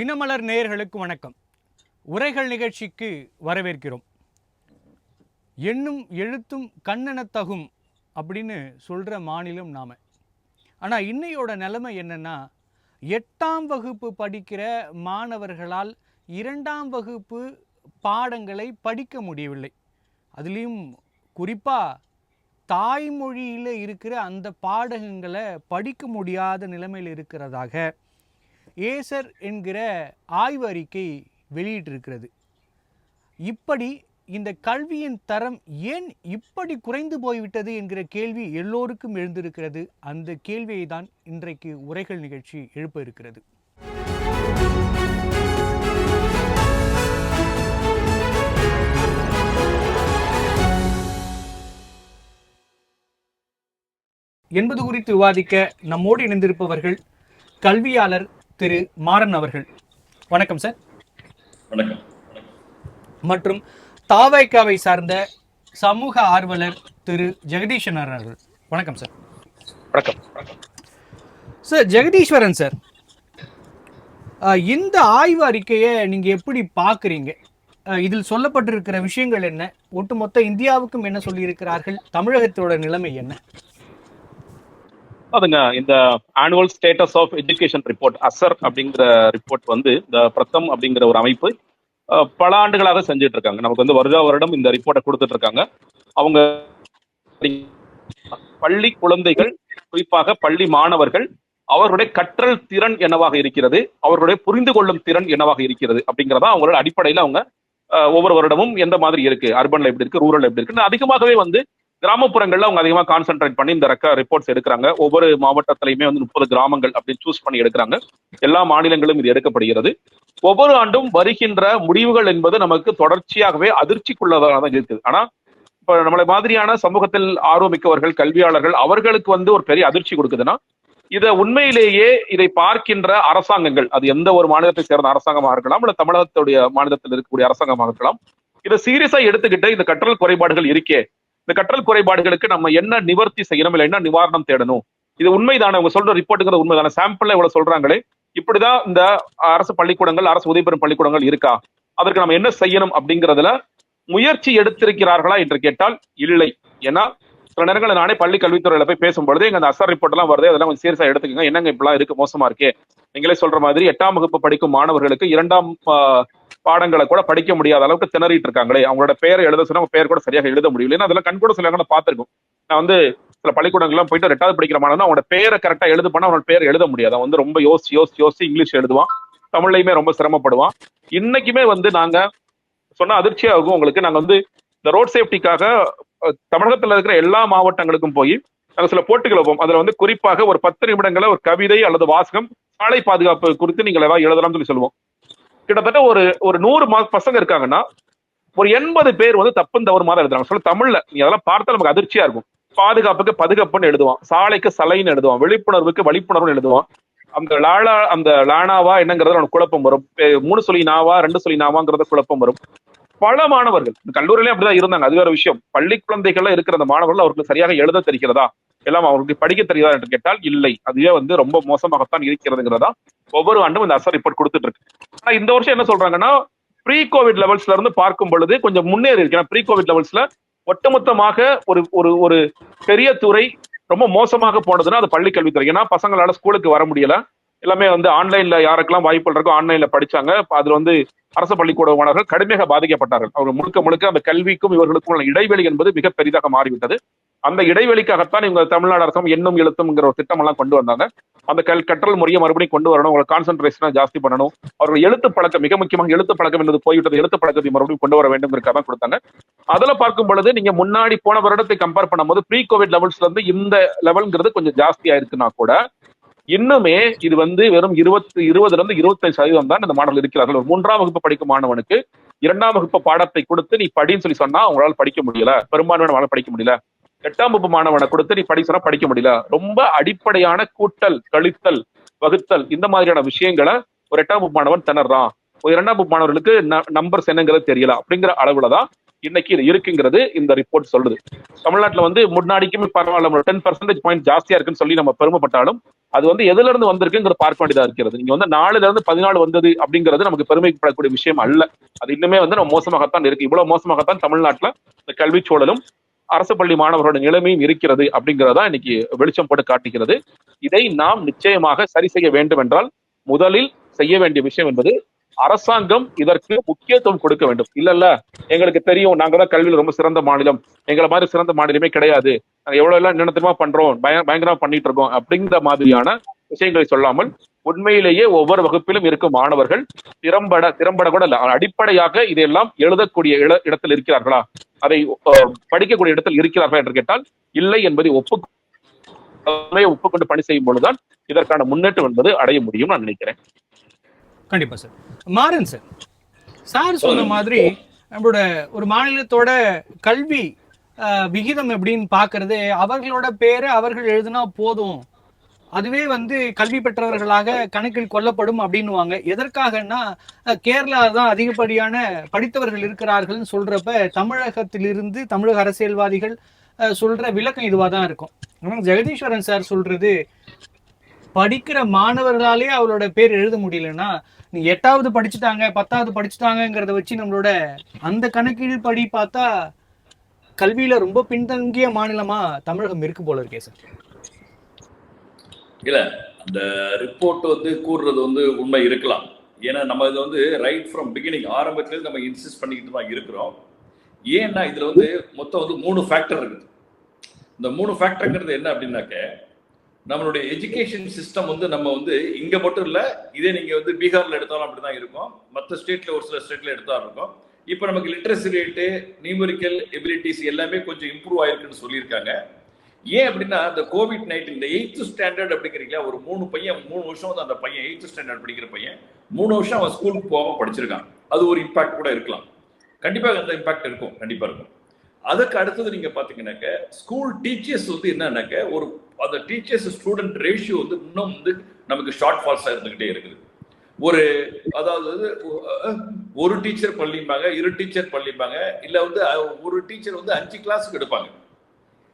தினமலர் நேயர்களுக்கு வணக்கம். உரைகள் நிகழ்ச்சிக்கு வரவேற்கிறோம். எண்ணும் எழுத்தும் கண்ணெனத்தகும் அப்படின்னு சொல்கிற மாநிலம் நாம. ஆனால் இன்னையோட நிலைமை என்னென்னா, 8ஆம் வகுப்பு படிக்கிற மாணவர்களால் 2ஆம் வகுப்பு பாடங்களை படிக்க முடியவில்லை. அதுலேயும் குறிப்பாக தாய்மொழியில் இருக்கிற அந்த பாடகங்களை படிக்க முடியாத நிலைமையில் இருக்கிறதாக ஏசர் என்கிற ஆய்வு அறிக்கை வெளியிட்டிருக்கிறது. இப்படி இந்த கல்வியின் தரம் ஏன் இப்படி குறைந்து போய்விட்டது என்கிற கேள்வி எல்லோருக்கும் எழுந்திருக்கிறது. அந்த கேள்வியை தான் இன்றைக்கு உரைகள் நிகழ்ச்சி எழுப்ப இருக்கிறது. என்பது குறித்து விவாதிக்க நம்மோடு இணைந்திருப்பவர்கள் கல்வியாளர் திரு மாறன் அவர்கள். வணக்கம் சார். வணக்கம். மற்றும் தாவைக்காவை சார்ந்த சமூக ஆர்வலர் திரு ஜெகதீஸ்வரன் அவர்கள். வணக்கம் சார். வணக்கம் சார். ஜெகதீஸ்வரன் சார், இந்த ஆய்வு அறிக்கையை நீங்க எப்படி பாக்குறீங்க? இதில் சொல்லப்பட்டிருக்கிற விஷயங்கள் என்ன? ஒட்டுமொத்த இந்தியாவுக்கும் என்ன சொல்லியிருக்கிறார்கள்? தமிழகத்தோட நிலைமை என்ன? அதுங்க, இந்த annual status of education report, ASER அப்படிங்கிற ரிப்போர்ட் வந்து இந்த பிரதம் அப்படிங்கிற ஒரு அமைப்பு பல ஆண்டுகளாக செஞ்சுட்டு இருக்காங்க. நமக்கு வந்து வருடம் இந்த ரிப்போர்ட்டை கொடுத்துட்டு இருக்காங்க. அவங்க பள்ளி குழந்தைகள், குறிப்பாக பள்ளி மாணவர்கள், அவர்களுடைய கற்றல் திறன் என்னவாக இருக்கிறது, அவர்களுடைய புரிந்து கொள்ளும் திறன் என்னவாக இருக்கிறது அப்படிங்கிறதா அவங்களோட அடிப்படையில் அவங்க ஒவ்வொரு வருடமும் எந்த மாதிரி இருக்கு, அர்பன்ல எப்படி இருக்கு, ரூரல் எப்படி இருக்கு, அதிகமாகவே வந்து கிராமப்புறங்கள்ல அவங்க அதிகமாக கான்சென்ட்ரேட் பண்ணி இந்த ரிப்போர்ட்ஸ் எடுக்கிறாங்க. ஒவ்வொரு மாவட்டத்திலையுமே வந்து 30 கிராமங்கள் அப்படின்னு சூஸ் பண்ணி எடுக்கிறாங்க. எல்லா மாநிலங்களும் இது எடுக்கப்படுகிறது. ஒவ்வொரு ஆண்டும் வருகின்ற முடிவுகள் என்பது நமக்கு தொடர்ச்சியாகவே அதிர்ச்சிக்குள்ளதாக தான் இருக்குது. ஆனா இப்ப நம்மளை மாதிரியான சமூகத்தில் ஆர்வமிக்கவர்கள், கல்வியாளர்கள், அவர்களுக்கு வந்து ஒரு பெரிய அதிர்ச்சி கொடுக்குதுன்னா, இதை உண்மையிலேயே இதை பார்க்கின்ற அரசாங்கங்கள், அது எந்த ஒரு மாநிலத்தை சேர்ந்த அரசாங்கமாக இருக்கலாம், இல்ல தமிழகத்துடைய மாநிலத்தில் இருக்கக்கூடிய அரசாங்கமாக இருக்கலாம், இதை சீரியஸா எடுத்துக்கிட்டு இந்த கற்றல் குறைபாடுகள் இருக்கே, இந்த கற்றல் குறைபாடுகளுக்கு நம்ம என்ன நிவர்த்தி செய்யணும், இல்லை என்ன நிவாரணம் தேடணும், இது உண்மைதானே, அவங்க சொல்ற ரிப்போர்ட்டுங்கிறது உண்மைதானே, சாம்பிள்ல இவ்வளவு சொல்றாங்களே, இப்படிதான் இந்த அரசு பள்ளிக்கூடங்கள், அரசு உதவி பெறும் பள்ளிக்கூடங்கள் இருக்கா, அதற்கு நம்ம என்ன செய்யணும் அப்படிங்கிறதுல முயற்சி எடுத்திருக்கிறார்களா என்று கேட்டால் இல்லை. ஏன்னா சில நேரங்களில் நானே பள்ளி கல்வித்துறையில போய் பேசும்பொழுது எங்க அந்த அசர் ரிப்போர்ட் எல்லாம் வருது, அதெல்லாம் கொஞ்சம் சீரியஸா எடுத்துக்கோங்க, என்னங்க இப்பெல்லாம் இருக்கு, மோசமா இருக்கே, நீங்களே சொல்ற மாதிரி 8ஆம் வகுப்பு படிக்கும் மாணவர்களுக்கு 2ஆம் பாடங்களை கூட படிக்க முடியாத அளவுக்கு திணறிட்டு இருக்காங்களே, அவங்களோட பேரை எழுத சொன்னா பேர் கூட சரியாக எழுத முடியல. ஏன்னா அதெல்லாம் கண்கூட சில பார்த்திருக்கும். நான் வந்து சில பள்ளிக்கூடங்கள்லாம் போயிட்டு 2வது படிக்கிற மாணவன் அவனோட பேரை கரெக்டா எழுது பண்ணா அவனோட பேர் எழுத முடியாது. அவன் வந்து ரொம்ப யோசிச்சு இங்கிலீஷ் எழுதுவான், தமிழ்லையுமே ரொம்ப சிரமப்படுவான். இன்னைக்குமே வந்து நாங்க சொன்ன அதிர்ச்சியாகும் உங்களுக்கு, நாங்க வந்து இந்த ரோட் சேஃப்டிக்காக தமிழகத்துல இருக்கிற எல்லா மாவட்டங்களுக்கும் போய் நாங்க சில போட்டிகள் வைப்போம். அதுல வந்து குறிப்பாக ஒரு 10 நிமிடங்களை ஒரு கவிதை அல்லது வாசகம் சாலை பாதுகாப்பு குறித்து நீங்கள் ஏதாவது எழுதலாம்னு சொல்லி சொல்லுவோம். கிட்டத்தட்ட ஒரு 100 பசங்க இருக்காங்கன்னா ஒரு 80 பேர் வந்து தப்புன்னு தவறுமாதான் எழுதுறாங்க. சொல்ல தமிழ்ல நீ அதெல்லாம் பார்த்தா நமக்கு அதிர்ச்சியா இருக்கும். பாதுகாப்புக்கு பதுகப்புன்னு எழுதுவான், சாலைக்கு சலைன்னு எழுதுவான், விழிப்புணர்வுக்கு வழிப்புணர்வுன்னு எழுதுவான். அந்த லானாவா என்னங்கிறது அவனுக்கு குழப்பம் வரும். 3 சொல்லி நாவா 2 சொல்லி நாவாங்கிறத குழப்பம் வரும். பல மாணவர்கள் கல்லூரியிலே அப்படிதான் இருந்தாங்க, அது வேற விஷயம். பள்ளி குழந்தைகள்ல இருக்கிற அந்த மாணவர்கள் அவருக்கு சரியாக எழுத தெரிகிறதா, எல்லாம் அவருக்கு படிக்க தெரியுதா என்று கேட்டால் இல்லை. அதுவே வந்து ரொம்ப மோசமாகத்தான் இருக்கிறதுங்கிறதா ஒவ்வொரு ஆண்டும் இந்த அசர் ரிப்போர்ட் கொடுத்துட்டு இருக்கு. ஆனா இந்த வருஷம் என்ன சொல்றாங்கன்னா, ப்ரீ கோவிட் லெவல்ஸ்ல இருந்து பார்க்கும் பொழுது கொஞ்சம் முன்னேறி இருக்கு. ப்ரீ கோவிட் லெவல்ஸ்ல ஒட்டுமொத்தமாக ஒரு பெரிய துறை ரொம்ப மோசமாக போனதுன்னா அது பள்ளி கல்வித்துறை. ஏன்னா பசங்களால ஸ்கூலுக்கு வர முடியல, எல்லாமே வந்து ஆன்லைன்ல யாருக்கெல்லாம் வாய்ப்புகள் இருக்கோ ஆன்லைன்ல படிச்சாங்க. அதுல வந்து அரசு பள்ளிக்கூட மாணவர்கள் கடுமையாக பாதிக்கப்பட்டார்கள். அவங்க முழுக்க அந்த கல்விக்கும் இவர்களுக்கும் உள்ள இடைவெளி என்பது மிக பெரிதாக மாறிவிட்டது. அந்த இடைவெளிக்காகத்தான் இவங்க தமிழ்நாடு அரசும் எண்ணும் எழுத்தும்ங்கிற ஒரு திட்டம் எல்லாம் கொண்டு வந்தாங்க. அந்த கற்றல் முறையை மறுபடியும் கொண்டு வரணும், அவங்களை கான்சென்ட்ரேஷனை ஜாஸ்தி பண்ணணும், அவர்கள் எழுத்து பழக்கம், மிக முக்கியமாக எழுத்து பழக்கம் என்பது போய்விட்டது, எழுத்து பழக்கத்தை மறுபடியும் கொண்டு வர வேண்டும் தான் கொடுத்தாங்க. அதுல பார்க்கும் பொழுது நீங்க முன்னாடி போன வருடத்தை கம்பேர் பண்ணும்போது ப்ரீ கோவிட் லெவல்ஸ்ல இருந்து இந்த லெவல்ங்கிறது கொஞ்சம் ஜாஸ்தியா இருக்குன்னா கூட இன்னுமே இது வந்து வெறும் 20-25% தான் இந்த மாணவர்கள் இருக்கிறார்கள். ஒரு 3ஆம் வகுப்பு படிக்கும் மாணவனுக்கு 2ஆம் வகுப்பு பாடத்தை கொடுத்து நீ படின்னு சொல்லி சொன்னா அவங்களால படிக்க முடியல, பெரும்பான்மையான படிக்க முடியல. 8ஆம் வகுப்பு மாணவனை கொடுத்து நீ படி சொன்னா படிக்க முடியல. ரொம்ப அடிப்படையான கூட்டல், கழித்தல், வகுத்தல், இந்த மாதிரியான விஷயங்களை ஒரு 8ஆம் வகுப்பு மாணவன் திணறான். ஒரு 2ஆம் வகுப்பு மாணவர்களுக்கு நம்பர்ஸ் என்னங்கிறது தெரியல அப்படிங்கிற அளவுலதான் இன்னைக்கு இது இருக்குங்கிறது இந்த ரிப்போர்ட் சொல்லுது. தமிழ்நாட்டுல வந்து முன்னாடிக்குமே பரவாயில்ல 10% பாயிண்ட் ஜாஸ்தியா இருக்குன்னு சொல்லி நம்ம பெருமைப்பட்டாலும் அது வந்து எதுல இருந்து வந்திருக்குங்கிற பார்க்க வேண்டியதா இருக்கிறது. நீங்க வந்து 4ல இருந்து 14 வந்தது அப்படிங்கிறது நமக்கு பெருமைப்படக்கூடிய விஷயம் அல்ல. அது இன்னுமே வந்து நம்ம மோசமாகத்தான் இருக்கு. இவ்வளவு மோசமாகத்தான் தமிழ்நாட்டுல இந்த கல்வி சூழலும் அரசு பள்ளி மாணவர்களோட நிலைமையும் இருக்கிறது அப்படிங்கிறதா இன்னைக்கு வெளிச்சம் போட்டு காட்டுகிறது. இதை நாம் நிச்சயமாக சரி செய்ய வேண்டும் என்றால் முதலில் செய்ய வேண்டிய விஷயம் என்பது அரசாங்கம் இதற்கு முக்கியத்துவம் கொடுக்க வேண்டும். இல்ல எங்களுக்கு தெரியும், நாங்க தான் கல்வியில் ரொம்ப சிறந்த மாநிலம், எங்களை மாதிரி சிறந்த மாநிலமே கிடையாது, நாங்க எவ்வளவு எல்லாம் நினைத்தமா பண்றோம், பயங்கரமா பண்ணிட்டு இருக்கோம் அப்படிங்கிற மாதிரியான விஷயங்களை சொல்லாமல் உண்மையிலேயே ஒவ்வொரு வகுப்பிலும் இருக்கும் மாணவர்கள் திறம்பட கூட இல்ல, அடிப்படையாக இதையெல்லாம் எழுதக்கூடிய இடத்தில் இருக்கிறார்களா, அதை படிக்கக்கூடிய இடத்தில் இருக்கிறார்களா என்று கேட்டால் இல்லை என்பதை ஒப்புக்கொண்டு பணி செய்யும் பொழுதுதான் இதற்கான முன்னேற்றம் என்பது அடைய முடியும் நான் நினைக்கிறேன். கண்டிப்பா சார். மாறன் சார், சார் சொன்ன மாதிரி நம்மளோட ஒரு மாநிலத்தோட கல்வி விகிதம் எப்படின்னு பாக்குறது, அவர்களோட பேரை அவர்கள் எழுதுனா போதும், அதுவே வந்து கல்வி பெற்றவர்களாக கணக்கில் கொள்ளப்படும் அப்படின்னுவாங்க. எதற்காகன்னா கேரளா தான் அதிகப்படியான படித்தவர்கள் இருக்கிறார்கள் சொல்றப்ப தமிழகத்திலிருந்து தமிழக அரசியல்வாதிகள் சொல்ற விளக்கம் இதுவா தான் இருக்கும். ஆனால் ஜெகதீஸ்வரன் சார் சொல்றது படிக்கிற மாணவர்களாலே அவரோட பேர் எழுத முடியலன்னா நீ 8வது படிச்சுட்டாங்க 10வது படிச்சுட்டாங்கிறத வச்சு நம்மளோட அந்த கணக்கீடு படி பார்த்தா கல்வியில ரொம்ப பின்தங்கிய மாநிலமா தமிழகம் இருக்கு போல இருக்கே சார். இல்ல, அந்த ரிப்போர்ட் வந்து கூறுறது வந்து உண்மை இருக்கலாம். ஏன்னா நம்ம இது வந்து ரைட் ஃப்ரம் பிகினிங் ஆரம்பத்திலேருந்து நம்ம இன்சிஸ்ட் பண்ணிக்கிட்டு தான் இருக்கிறோம். ஏன்னா இதுல வந்து மொத்தம் வந்து 3 ஃபேக்டர் இருக்குது. இந்த 3 ஃபேக்டருங்கிறது என்ன அப்படின்னாக்க, நம்மளுடைய எஜுகேஷன் சிஸ்டம் வந்து நம்ம வந்து இங்க மட்டும் இல்ல, இதே நீங்க வந்து பீகார்ல எடுத்தாலும் அப்படிதான் இருக்கும், மற்ற ஸ்டேட்ல ஒரு சில ஸ்டேட்ல எடுத்தாலும் இருக்கும். இப்போ நமக்கு லிட்ரஸி ரேட்டு, நியூமெரிக்கல் எபிலிட்டிஸ் எல்லாமே கொஞ்சம் இம்ப்ரூவ் ஆயிருக்குன்னு சொல்லியிருக்காங்க. ஏன் அப்படின்னா இந்த COVID-19 இந்த 8th ஸ்டாண்டர்ட் அப்படிங்கிறீங்களா, ஒரு 3 வருஷம் வந்து அந்த பையன் 8th ஸ்டாண்டர்ட் படிக்கிற பையன் 3 வருஷம் அவன் ஸ்கூலுக்கு போகாம படிச்சிருக்கான். அது ஒரு இம்பாக்ட் கூட இருக்கலாம், கண்டிப்பாக அந்த இம்பாக்ட் இருக்கும், கண்டிப்பா இருக்கும். அதுக்கு அடுத்தது நீங்க பாத்தீங்கன்னாக்க ஸ்கூல் டீச்சர்ஸ் வந்து என்னன்னாக்க ஒரு அந்த டீச்சர்ஸ் ஸ்டூடெண்ட் ரேஷியோ வந்து இன்னும் வந்து நமக்கு ஷார்ட் ஃபால்ஸா இருந்துகிட்டே இருக்குது. ஒரு அதாவது ஒரு டீச்சர் பள்ளிப்பாங்க, 2 டீச்சர் பள்ளிப்பாங்க, இல்ல வந்து ஒரு டீச்சர் வந்து 5 கிளாஸுக்கு எடுப்பாங்க,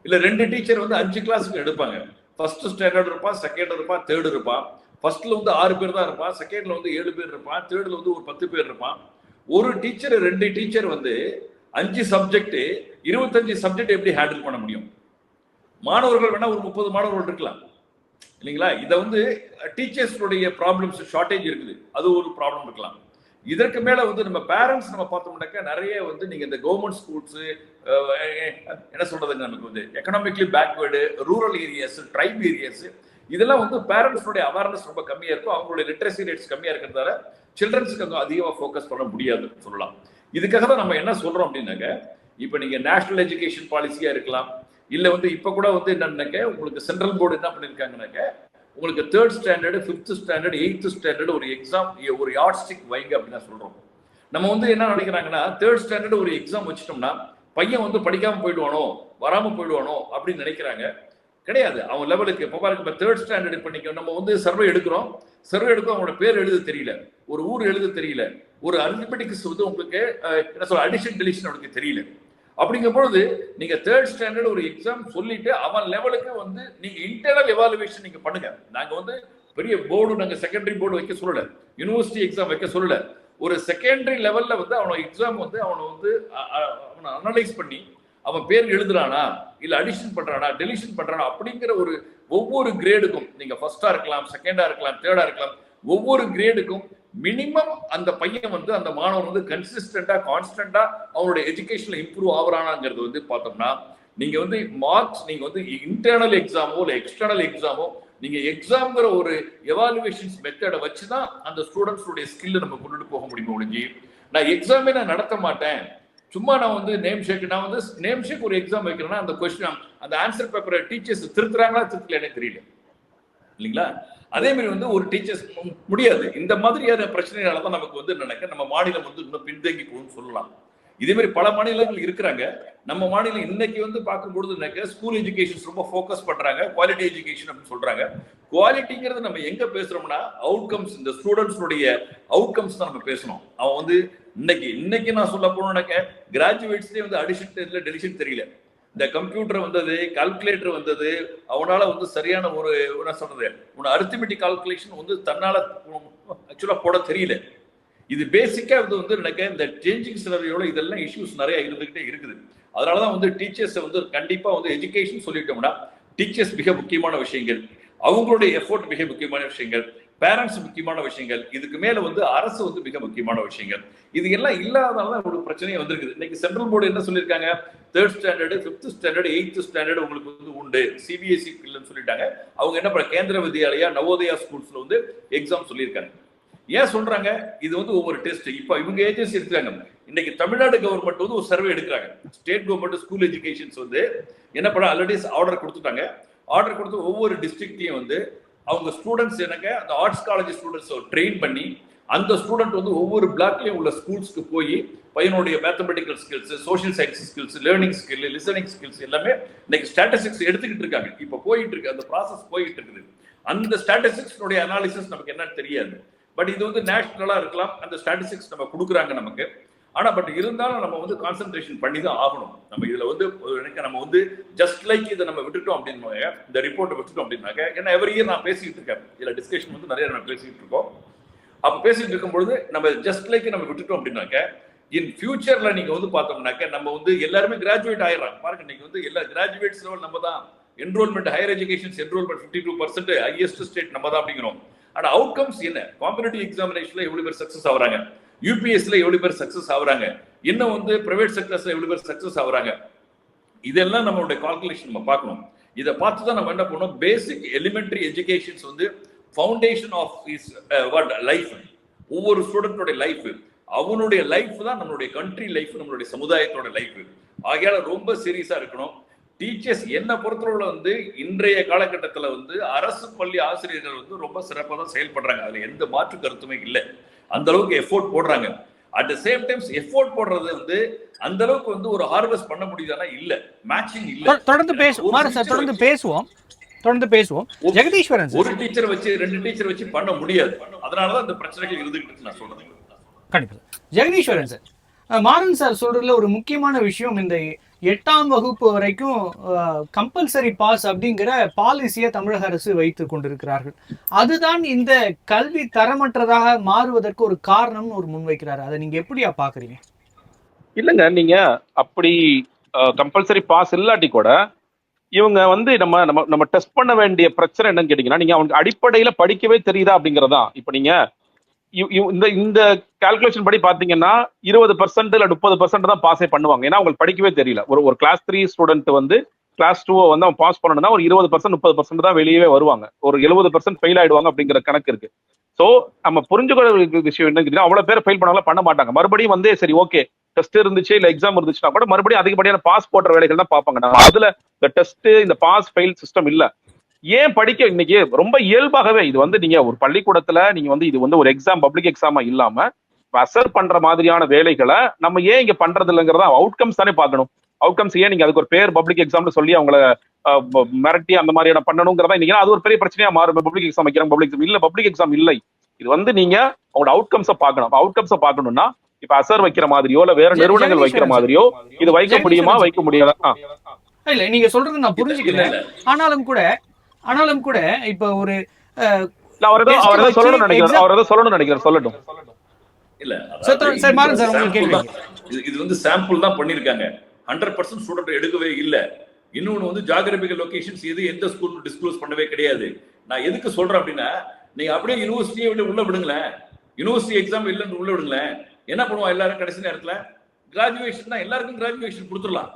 இல்ல 2 டீச்சர் வந்து 5 கிளாஸுக்கு எடுப்பாங்க. ஃபர்ஸ்ட் ஸ்டாண்டர்ட் இருப்பான், செகண்ட் இருப்பான், தேர்ட் இருப்பான். ஃபர்ஸ்ட்ல வந்து 6 பேர் தான் இருப்பான், செகண்ட்ல வந்து 7 பேர் இருப்பான், தேர்ட்ல வந்து ஒரு 10 பேர் இருப்பான். ஒரு டீச்சர் 2 டீச்சர் வந்து 5 சப்ஜெக்ட் 25 சப்ஜெக்ட் எப்படி ஹேண்டில் பண்ண முடியும்? மாணவர்கள் வேணா ஒரு 30 மாணவர்கள் இருக்கலாம் இல்லைங்களா? இதை வந்து டீச்சர்ஸுடைய ப்ராப்ளம்ஸ் ஷார்டேஜ் இருக்குது, அது ஒரு ப்ராப்ளம் இருக்கலாம். இதற்கு மேல வந்து நம்ம பேரண்ட்ஸ் நம்ம பார்த்தோம்னாக்கா நிறைய வந்து நீங்க இந்த கவர்மெண்ட் ஸ்கூல்ஸ் என்ன சொல்றதுங்க, நமக்கு வந்து economically backward, rural areas, tribe areas, இதெல்லாம் வந்து பேரண்ட்ஸோட அவேர்னஸ் ரொம்ப கம்மியா இருக்கும், அவங்களுடைய லிட்ரஸி ரேட்ஸ் கம்மியா இருக்கிறதால சில்ட்ரன்ஸுக்கு அங்கே அதிகமாக ஃபோக்கஸ் பண்ண முடியாதுன்னு சொல்லலாம். இதுக்காக தான் நம்ம என்ன சொல்றோம் அப்படின்னாக்க, இப்போ நீங்க நேஷனல் எஜுகேஷன் பாலிசியா இருக்கலாம், இல்ல வந்து இப்ப கூட வந்து என்னன்னாக்க உங்களுக்கு சென்ட்ரல் போர்டு என்ன பண்ணிருக்காங்கன்னாக்க, உங்களுக்கு 3rd standard, 5th standard, 8th standard ஒரு எக்ஸாம், ஒரு யார்ட் ஸ்டிக் வைங்க அப்படின்னு சொல்றோம். நம்ம வந்து என்ன நினைக்கிறாங்கன்னா 3rd ஸ்டாண்டர்டு ஒரு எக்ஸாம் வச்சுட்டோம்னா பையன் வந்து படிக்காம போயிடுவானோ, வராம போயிடுவானோ அப்படின்னு நினைக்கிறாங்க. கிடையாது, அவன் லெவலுக்கு இப்போ பாருங்க, இப்போ 3rd ஸ்டாண்டர்ட் பண்ணிக்க நம்ம வந்து சர்வே எடுக்கிறோம், அவனோட பேர் எழுத தெரியல, ஒரு ஊர் எழுத தெரியல, ஒரு அரித்மெட்டிக்ஸ் வந்து உங்களுக்கு என்ன சொல்ற அடிஷன் டெலிஷன் அவனுக்கு தெரியல. அப்படிங்கும் பொழுது நீங்க 3rd ஸ்டாண்டர்ட் ஒரு எக்ஸாம் சொல்லிட்டு அவன் லெவலுக்கு வந்து நீங்க இன்டர்னல் எவாலுவேஷன் நீங்க பண்ணுங்க. நாங்க வந்து பெரிய போர்டு, நாங்க செகண்டரி போர்டு வைக்க சொல்லல, யூனிவர்சிட்டி எக்ஸாம் வைக்க சொல்லல, ஒரு செகண்டரி லெவல்ல வந்து அவனோட எக்ஸாம் வந்து அவனை அனலைஸ் பண்ணி அவன் பேர் எழுதுறானா, இல்ல அடிஷன் பண்றானா, டெலிஷன் பண்றானா அப்படிங்கிற ஒரு ஒவ்வொரு கிரேடுக்கும், நீங்க ஃபர்ஸ்டா இருக்கலாம், செகண்டா இருக்கலாம், தேர்டா இருக்கலாம், ஒவ்வொரு கிரேடுக்கும் மினிமம் அந்த பையன் வந்து அந்த மாணவன் வந்து கன்சிஸ்டண்டா கான்ஸ்டன்டா அவனுடைய எஜுகேஷன்ல இம்ப்ரூவ் ஆகுறானாங்கிறது வந்து பார்த்தோம்னா, நீங்க வந்து மார்க்ஸ், நீங்க வந்து இன்டர்னல் எக்ஸாமோ இல்ல எக்ஸ்டர்னல் எக்ஸாமோ, நீங்க எக்ஸாம்ங்கிற ஒரு எவாலுவேஷன்ஸ் மெத்தடை வச்சுதான் அந்த ஸ்டூடெண்ட்ஸோட ஸ்கில்ல நம்ம கொண்டுட்டு போக முடியும். ஒழிஞ்சு நான் எக்ஸாமே நான் நடத்த மாட்டேன், சும்மா நான் வந்து நேம் ஷேக் ஒரு எக்ஸாம் வைக்கிறேன்னா அந்த கொஸ்டின் அந்த ஆன்சர் பேப்பரை டீச்சர்ஸ் திருத்துறாங்களா திருத்தலன்னு தெரியல இல்லைங்களா? அதே மாதிரி வந்து ஒரு டீச்சர்ஸ் முடியாது. இந்த மாதிரியான பிரச்சனையால தான் நமக்கு வந்து நினைக்க நம்ம மாநிலம் வந்து இன்னும் பின்தங்கி போகும்னு சொல்லலாம். இதே மாதிரி பல மாநிலங்கள் இருக்கிறாங்க. நம்ம மாநிலம் இன்னைக்கு வந்து பார்க்கும்பொழுது ஸ்கூல் எஜுகேஷன் ரொம்ப ஃபோக்கஸ் பண்றாங்க, குவாலிட்டி எஜுகேஷன் அப்படின்னு சொல்றாங்க. குவாலிட்டிங்கிறது நம்ம எங்க பேசுறோம்னா அவுட்கம்ஸ், இந்த ஸ்டூடெண்ட்ஸுடைய அவுட்கம்ஸ் தான் நம்ம பேசணும். அவன் வந்து இன்னைக்கு நான் சொல்ல போனோம்னாக்க கிராஜுவேட்ஸ்லேயே வந்து அடிஷன் தெரியல, டெலிஷன் தெரியல. இந்த கம்ப்யூட்டர் வந்தது, கால்குலேட்டர் வந்தது, அவனால வந்து சரியான ஒரு என்ன சொல்றது, அரித்மெட்டிக் கால்குலேஷன் வந்து தன்னால ஆக்சுவலா போட தெரியல. இது பேசிக்கா வந்து எனக்கு இந்த சேஞ்சிங் சினரியோல இதெல்லாம் இஷ்யூஸ் நிறைய இருந்துகிட்டே இருக்குது. அதனாலதான் வந்து டீச்சர்ஸ் வந்து கண்டிப்பா வந்து எஜுகேஷன் சொல்லிட்டோம்னா டீச்சர்ஸ் மிக முக்கியமான விஷயங்கள், அவங்களுடைய எஃபோர்ட் மிக முக்கியமான விஷயங்கள், பேரண்ட்ஸ் முக்கியமான விஷயங்கள், இதுக்கு மேல வந்து அரசு வந்து மிக முக்கியமான விஷயங்கள். இது எல்லாம் இல்லாதனால ஒரு பிரச்சனையே வந்திருக்குது. இன்னைக்கு சென்ட்ரல் போர்டு என்ன சொல்லியிருக்காங்க, 3rd standard 5th standard 8th standard உங்களுக்கு வந்து உண்டு, சிபிஎஸ்இ இல்லைன்னு சொல்லிட்டாங்க. அவங்க என்ன பண்ண கேந்திர வித்யாலயா நவோதயா ஸ்கூல்ஸ்ல வந்து எக்ஸாம் சொல்லியிருக்காங்க. ஏன் சொல்றாங்க, இது வந்து ஒவ்வொரு டெஸ்ட். இப்ப இவங்க ஏஜென்சி இருக்காங்க. இன்னைக்கு தமிழ்நாடு கவர்மெண்ட் வந்து ஒரு சர்வே எடுக்கிறாங்க. ஸ்டேட் கவர்மெண்ட் ஸ்கூல் எஜுகேஷன்ஸ் வந்து என்ன பண்ண ஆல்ரெடி ஆர்டர் கொடுத்துட்டாங்க. ஆர்டர் கொடுத்து ஒவ்வொரு டிஸ்ட்ரிக்ட்லயும் வந்து அவங்க ஸ்டூடெண்ட்ஸ் எனக்கு அந்த ஆர்ட்ஸ் காலேஜ் ஸ்டூடெண்ட்ஸ் ட்ரெயின் பண்ணி அந்த ஸ்டூடெண்ட் வந்து ஒவ்வொரு பிளாக்லயும் உள்ள ஸ்கூல்ஸ்க்கு போய் பையனுடைய mathematical skills, social science skills, learning skill, listening skills எல்லாமே இன்னைக்கு ஸ்டாட்டிஸ்டிக்ஸ் எடுத்துக்கிட்டு இருக்காங்க. இப்ப போயிட்டு இருக்கு, அந்த ப்ராசஸ் போயிட்டு இருக்குது. அந்த ஸ்டாட்டிஸ்டிக்ஸ் அனாலிசிஸ் நமக்கு என்னன்னு தெரியாது. பட் இது வந்து நேஷனலா இருக்கலாம், அந்த ஸ்டாட்டிஸ்டிக்ஸ் நம்ம கொடுக்குறாங்க நமக்கு. ஆனா பட் இருந்தாலும் நம்ம வந்து கான்சென்ட்ரேஷன் பண்ணி தான் ஆகணும். நம்ம இதுல வந்து நம்ம வந்து ஜஸ்ட் லைக் இதை நம்ம விட்டுட்டோம் அப்படின்னு இந்த ரிப்போர்ட்டை விட்டுட்டோம் அப்படின்னாக்க, ஏன்னா எவ்ரி இயர் நான் பேசிட்டு இருக்கேன், இதுல டிஸ்கஷன் வந்து நிறைய நம்ம பேசிட்டு இருக்கோம். அப்ப பேசிட்டு இருக்கும்பொழுது நம்ம ஜஸ்ட் லைக் நம்ம விட்டுட்டோம் அப்படின்னாக்க இன் ஃபியூச்சர்ல நீங்க வந்து பார்த்தோம்னாக்க நம்ம வந்து எல்லாருமே கிராஜுவேட் ஆயிடுறாங்க. பாருங்க இன்னைக்கு வந்து எல்லா கிராஜுவேட்ஸ் லெவல் நம்ம தான், enrolment higher education enrolment 52% highest state நம்ம தான் அப்படிங்கிறோம். ஆனா அவுட்கம்ஸ் என்ன, காம்படிட்டிவ் எக்ஸாமினேஷன்ல எவ்வளவு பேர் சக்சஸ் ஆகுறாங்க, யூபிஎஸ்ல எவ்வளவு பேர் சக்சஸ் ஆகுறாங்க, இன்னும் வந்து பிரைவேட் செக்டர்ஸ்ல எவ்வளவு பேர் சக்சஸ் ஆகுறாங்க, இதெல்லாம் நம்மளுடைய கால்குலேஷன் நம்ம பார்க்கணும். இதை பார்த்து தான் நம்ம என்ன பண்ணணும், பேசிக் எலிமெண்டரி எஜுகேஷன்ஸ் வந்து ஃபவுண்டேஷன் ஆஃப் இஸ் லைஃப். ஒவ்வொரு ஸ்டூடெண்டோட லைஃப், அவனுடைய லைஃப் தான் நம்மளுடைய கண்ட்ரி லைஃப், நம்மளுடைய சமுதாயத்தோட லைஃப். ஆகையால ரொம்ப சீரியஸா இருக்கணும். டீச்சர்ஸ் என்ன பொறுத்தளவுல வந்து இன்றைய காலகட்டத்தில் வந்து அரசு பள்ளி ஆசிரியர்கள் வந்து ரொம்ப சிறப்பாக தான் செயல்படுறாங்க, அதுல எந்த மாற்று கருத்துமே இல்லை. அந்த அளவுக்கு எஃபோர்ட் போடுறாங்க. At the same times effort போடுறது வந்து அந்த அளவுக்கு வந்து ஒரு ஹார்வெஸ்ட் பண்ண முடியுதானா, இல்ல, மேட்சிங் இல்ல. தொடர்ந்து பேசுவோம். ஜெகதீஸ்வரன், ஒரு டீச்சர் வச்சு 2 டீச்சர் வச்சு பண்ண முடியாது. அதனாலதான் இந்த பிரச்சனைகள் இருந்துகிட்டு நான் சொல்றேன். கண்டிப்பா ஜெகதீஸ்வரன் சார், மாறன் சார் சொல்றதுல ஒரு முக்கியமான விஷயம், இந்த 8ஆம் வகுப்பு வரைக்கும் கம்பல்சரி பாஸ் அப்படிங்கிற பாலிசியை தமிழக அரசு வைத்துக் கொண்டிருக்கிறார்கள். அதுதான் இந்த கல்வி தரமற்றதாக மாறுவதற்கு ஒரு காரணம்னு ஒரு முன்வைக்கிறாரு. அதை நீங்க எப்படியா பாக்குறீங்க? இல்லைங்க, நீங்க அப்படி கம்பல்சரி பாஸ் இல்லாட்டி கூட இவங்க வந்து நம்ம நம்ம நம்ம டெஸ்ட் பண்ண வேண்டிய பிரச்சனை என்னன்னு கேட்டீங்கன்னா, நீங்க அவனுக்கு அடிப்படையில படிக்கவே தெரியுதா அப்படிங்கறதா. இப்ப நீங்க இந்த கால்குலேஷன் படி பாத்தீங்கன்னா 20% இல்ல 30% தான் பாஸே பண்ணுவாங்க. ஏன்னா அவங்களுக்கு படிக்கவே தெரியல. ஒரு கிளாஸ் 3 ஸ்டூடெண்ட் வந்து கிளாஸ் 2 வந்து அவன் பாஸ் பண்ணணும்னா ஒரு 20% 30% தான் வெளியவே வருவாங்க. ஒரு 70% ஃபெயில் ஆயிடுவாங்க அப்படிங்கிற கணக்கு இருக்கு. சோ நம்ம புரிஞ்சுக்கிற விஷயம் என்னன்னு, அவ்வளவு பேர் ஃபெயில் பண்ணாலும் பண்ண மாட்டாங்க. மறுபடியும் வந்து சரி ஓகே டெஸ்ட் இருந்துச்சு இல்ல எக்ஸாம் இருந்துச்சுன்னா கூட மறுபடியும் அதிகப்படியான பாஸ் போடுற வேலைகள் தான் பார்ப்பாங்க. நம்ம அதுல இந்த டெஸ்ட் இந்த பாஸ் ஃபெயில் சிஸ்டம் இல்ல. ஏன் படிக்க இன்னைக்கு ரொம்ப இயல்பாகவே இது வந்து நீங்க ஒரு பள்ளிக்கூடத்துல நீங்க வந்து இது வந்து ஒரு எக்ஸாம் பப்ளிக் எக்ஸாமா இல்லாம அசர் பண்ற மாதிரியான வேலைகளை நம்ம ஏன் இங்க பண்றது இல்லைங்கிறதா அவுட்கம்ஸ் தானே பார்க்கணும். அவுட்கம்ஸ் ஏன் நீங்க அதுக்கு ஒரு பேர் பப்ளிக் எக்ஸாம்னு சொல்லி அவங்கள மிரட்டி அந்த மாதிரியான பண்ணணுங்கிறதா இன்னைக்கு அது ஒரு பெரிய பிரச்சனையா மாறும். பப்ளிக் எக்ஸாம் வைக்கிறாங்க, பப்ளிக் எக்ஸாம் இல்ல, பப்ளிக் எக்ஸாம் இல்லை. இது வந்து நீங்க அவங்களோட அவுட்கம்ஸை பார்க்கணும். அவுட்கம்ஸை பார்க்கணும்னா இப்ப அசர் வைக்கிற மாதிரியோ இல்ல வேற நிறுவனங்கள் வைக்கிற மாதிரியோ இது வைக்க முடியுமா, வைக்க முடியாதா? இல்ல நீங்க சொல்றது நான் புரிஞ்சுக்கிறேன். ஆனாலும் கூட இப்ப ஒரு அவர் ஏதோ சொல்லணும்னு நினைக்கிறேன், சொல்லட்டும். இல்ல சார் மாறன் சார் உங்களுக்கு கேள்வி. இது வந்து சாம்பிள் தான் பண்ணிருக்காங்க, 100% ஸ்டூடெண்ட் எடுக்கவே இல்ல. இன்னொன்னு வந்து ஜியோகிராபிக்கல் லொகேஷன்ஸ் எந்த ஸ்கூல் டிஸ்க்ளோஸ் பண்ணவே கிடையாது. நான் எதுக்கு சொல்றேன் அப்படின்னா, நீங்க அப்படியே யூனிவர்சிட்டியை உள்ள விடுங்களேன், யூனிவர்சிட்டி எக்ஸாம் இல்லைன்னு உள்ள விடுங்களேன். என்ன பண்ணுவோம் எல்லாரும் கடைசி நேரத்துல கிராஜுவேஷன் தான், எல்லாருக்கும் கிராஜுவேஷன் கொடுத்துடலாம்.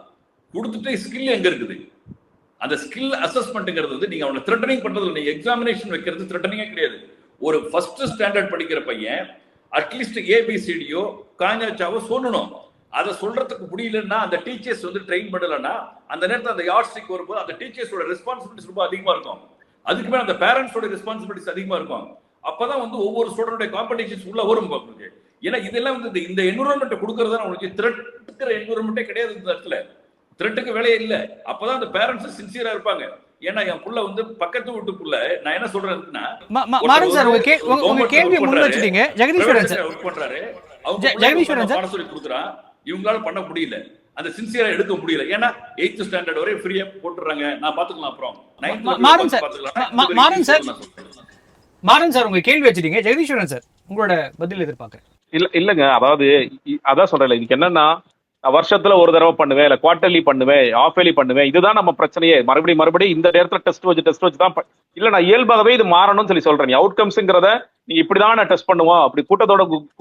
கொடுத்துட்டு ஸ்கில் எங்க இருக்குது, அந்த ஸ்கில் அசஸ்மெண்ட்ங்கிறது வந்து நீங்க அவனை த்ரெட்டனிங் பண்றது இல்லை. நீங்க எக்ஸாமினேஷன் வைக்கிறது த்ரெட்டனிங்கே கிடையாது. ஒரு ஃபர்ஸ்ட் ஸ்டாண்டர்ட் படிக்கிற பையன் அட்லீஸ்ட் ஏபிசிடியோ காஞ்சாச்சாவோ சொல்லணும். அதை சொல்றதுக்கு முடியலன்னா அந்த டீச்சர்ஸ் வந்து ட்ரெயின் பண்ணலன்னா அந்த நேரத்தில் அந்த யார்ட் ஸ்டிக் வரும்போது அந்த டீச்சர்ஸோட ரெஸ்பான்சிபிலிட்டிஸ் ரொம்ப அதிகமா இருக்கும். அதுக்கு மேல அந்த பேரண்ட்ஸோட ரெஸ்பான்சிபிலிட்டிஸ் அதிகமா இருக்கும். அப்பதான் வந்து ஒவ்வொரு ஸ்டூடெண்டோட காம்படிஷன்ஸ் உள்ள வரும் உங்களுக்கு. ஏன்னா இதெல்லாம் வந்து இந்த என்விரான்மெண்ட் கொடுக்கறதா உங்களுக்கு த்ரெட்டுக்கிற என்விரான்மெண்டே கிடையாது. இந்த இடத்துல த்ரெட்டுக்கு வேலையே இல்லை. அப்பதான் அந்த பேரண்ட்ஸ் சின்சியரா இருப்பாங்க. ஏன்னா என் புள்ள வந்து பக்கத்து வீட்டுக்குள்ள நான் என்ன சொல்றேன்னா, மாறன் சார் உங்க கேள்வி முன் வச்சிட்டீங்க. ஜெகதீஸ்வரன் சார் ஒர்க் பண்றாரு, ஜெகதீஸ்வரன் சார் பாடம் சொல்லி கொடுக்குறான், இவங்களால பண்ண முடியல, அந்த சின்சியரா எடுக்க முடியல. ஏன்னா 8th ஸ்டாண்டர்ட் வரை ஃப்ரீயா போட்டுறாங்க, நான் பாத்துக்கலாம். அப்புறம் 9th Maran sir Maran sir உங்க கேள்வி வச்சிட்டீங்க. ஜெகதீஸ்வரன் சார் உங்களோட பதில் எதிர்பார்க்கிறேன். இல்லங்க, அதாவது அதான் சொல்றேன், இதுக்கு என்னன்னா வருஷத்துல ஒரு தடவை பண்ணுவேன், இல்ல குவார்டர்லி பண்ணுவேன், ஆஃப் இயர்லி பண்ணுவேன், இதுதான் நம்ம பிரச்சனையே. மறுபடியும் இந்த நேரத்துல டெஸ்ட் வச்சு தான் இல்ல, நான் இயல்பாகவே இது மாறணும்னு சொல்லி சொல்றேன். நீ அவுட்கம்ஸ்ங்கிறத நீங்க இப்படிதான் நான் டெஸ்ட் பண்ணுவோம், அப்படி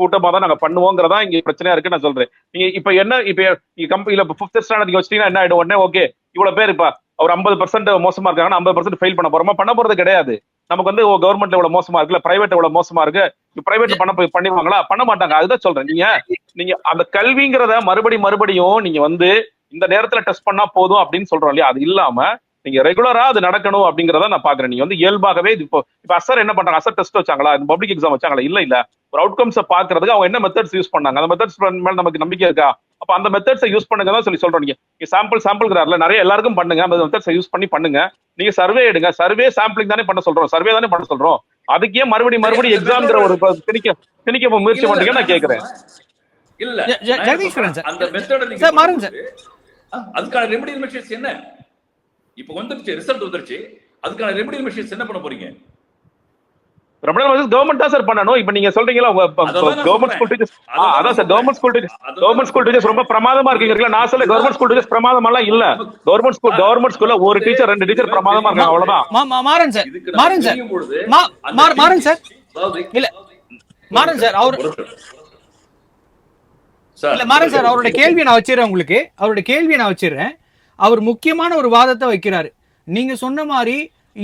கூட்டமா தான் நாங்க பண்ணுவோங்கிறதா இங்க பிரச்சனையா இருக்கு நான் சொல்றேன். நீங்க நீங்க கம்பெனில 5th ஸ்டாண்டர்ட் நீங்க வச்சிட்டீங்கன்னா என்ன ஆயிடும், உடனே ஓகே இவ்வளவு பேர் இப்ப ஒரு 50% மோசமா இருக்காங்கன்னா 50% ஃபெயில் பண்ண போறது கிடையாது. நமக்கு வந்து கவர்மெண்ட்ல இவ்வளவு மோசமா இருக்குல்ல, பிரைவேட் இவ்வளவு மோசமா இருக்கு, பிரைவேட்ல பண்ணிடுவாங்களா? பண்ண மாட்டாங்க. அதுதான் சொல்றேன். நீங்க அந்த கல்விங்கிறத மறுபடியும் நீங்க வந்து இந்த நேரத்துல டெஸ்ட் பண்ணா போதும் அப்படின்னு சொல்றோம் இல்லையா? அது இல்லாம நீங்க ரெகுலரா அது நடக்கணும் அப்படிங்கறத நான் பாக்குறேன். நீங்க வந்து இயல்பாகவே இப்போ அசர் என்ன பண்றாங்க, அசர் டெஸ்ட் வச்சாங்களா, பப்ளிக் எக்ஸாம் வச்சாங்களா? இல்ல ஒரு அவுட்கம்ஸை பாக்குறதுக்கு அவங்க என்ன மெத்தட்ஸ் யூஸ் பண்ணாங்க, அந்த மெத்தட்ஸ் மேல நமக்கு நம்பிக்கை இருக்கா? அப்ப அந்த மெத்தட்ஸை யூஸ் பண்ணுங்க தான் சொல்றோம். நீங்க சாம்பிள்ங்கிறாருல, நிறைய எல்லாருக்கும் பண்ணுங்க, அந்த மெத்தட்ஸை யூஸ் பண்ணுங்க. நீங்க சர்வே எடுங்க, சர்வே சாம்பிளிங் தானே பண்ண சொல்றோம், சர்வே தானே பண்ண சொல்றோம். அதுக்கே மறுபடியும் எக்ஸாம்ங்கிற ஒரு திணிக்க முயற்சி பண்றீங்க நான் கேக்குறேன். இல்ல ஜெகதீஸ்வரன் சார் அந்த மெத்தட் நீங்க சார் மாறன் சார் அதுக்கான ரெமெடியல் மெஷர்ஸ் என்ன? இப்போ வந்துருச்சு, ரிசல்ட் வந்துருச்சு, அதுக்கான ரெமெடியல் மெஷர்ஸ் என்ன பண்ண போறீங்க? கவர்மெண்ட் தான் சார் பண்ணணும். இப்ப நீங்க சொல்றீங்களா கவர்மெண்ட் ஸ்கூல் டீச்சர்ஸ், அதான் சார் கவர்மெண்ட் ஸ்கூல் டீச்சர்ஸ் ரொம்ப பிரமாதமா இருக்கீங்க. நான் சொல்ல கவர்மெண்ட் ஸ்கூல் டீச்சர்ஸ் பிரமாதமா எல்லாம் இல்ல. கவர்மெண்ட் ஸ்கூல்ல ஒரு டீச்சர் 2 டீச்சர் பிரமாதமா இருக்காங்க, அவ்வளவுதான். மாறன் சார் இல்ல மாறன் சார் அவர் இல்ல மாறன் சார் அவரோட கேள்வியை நான் வச்சிடறேன் உங்களுக்கு. அவர் முக்கியமான ஒரு வாதத்தை வைக்கிறாரு. நீங்க சொன்ன மாதிரி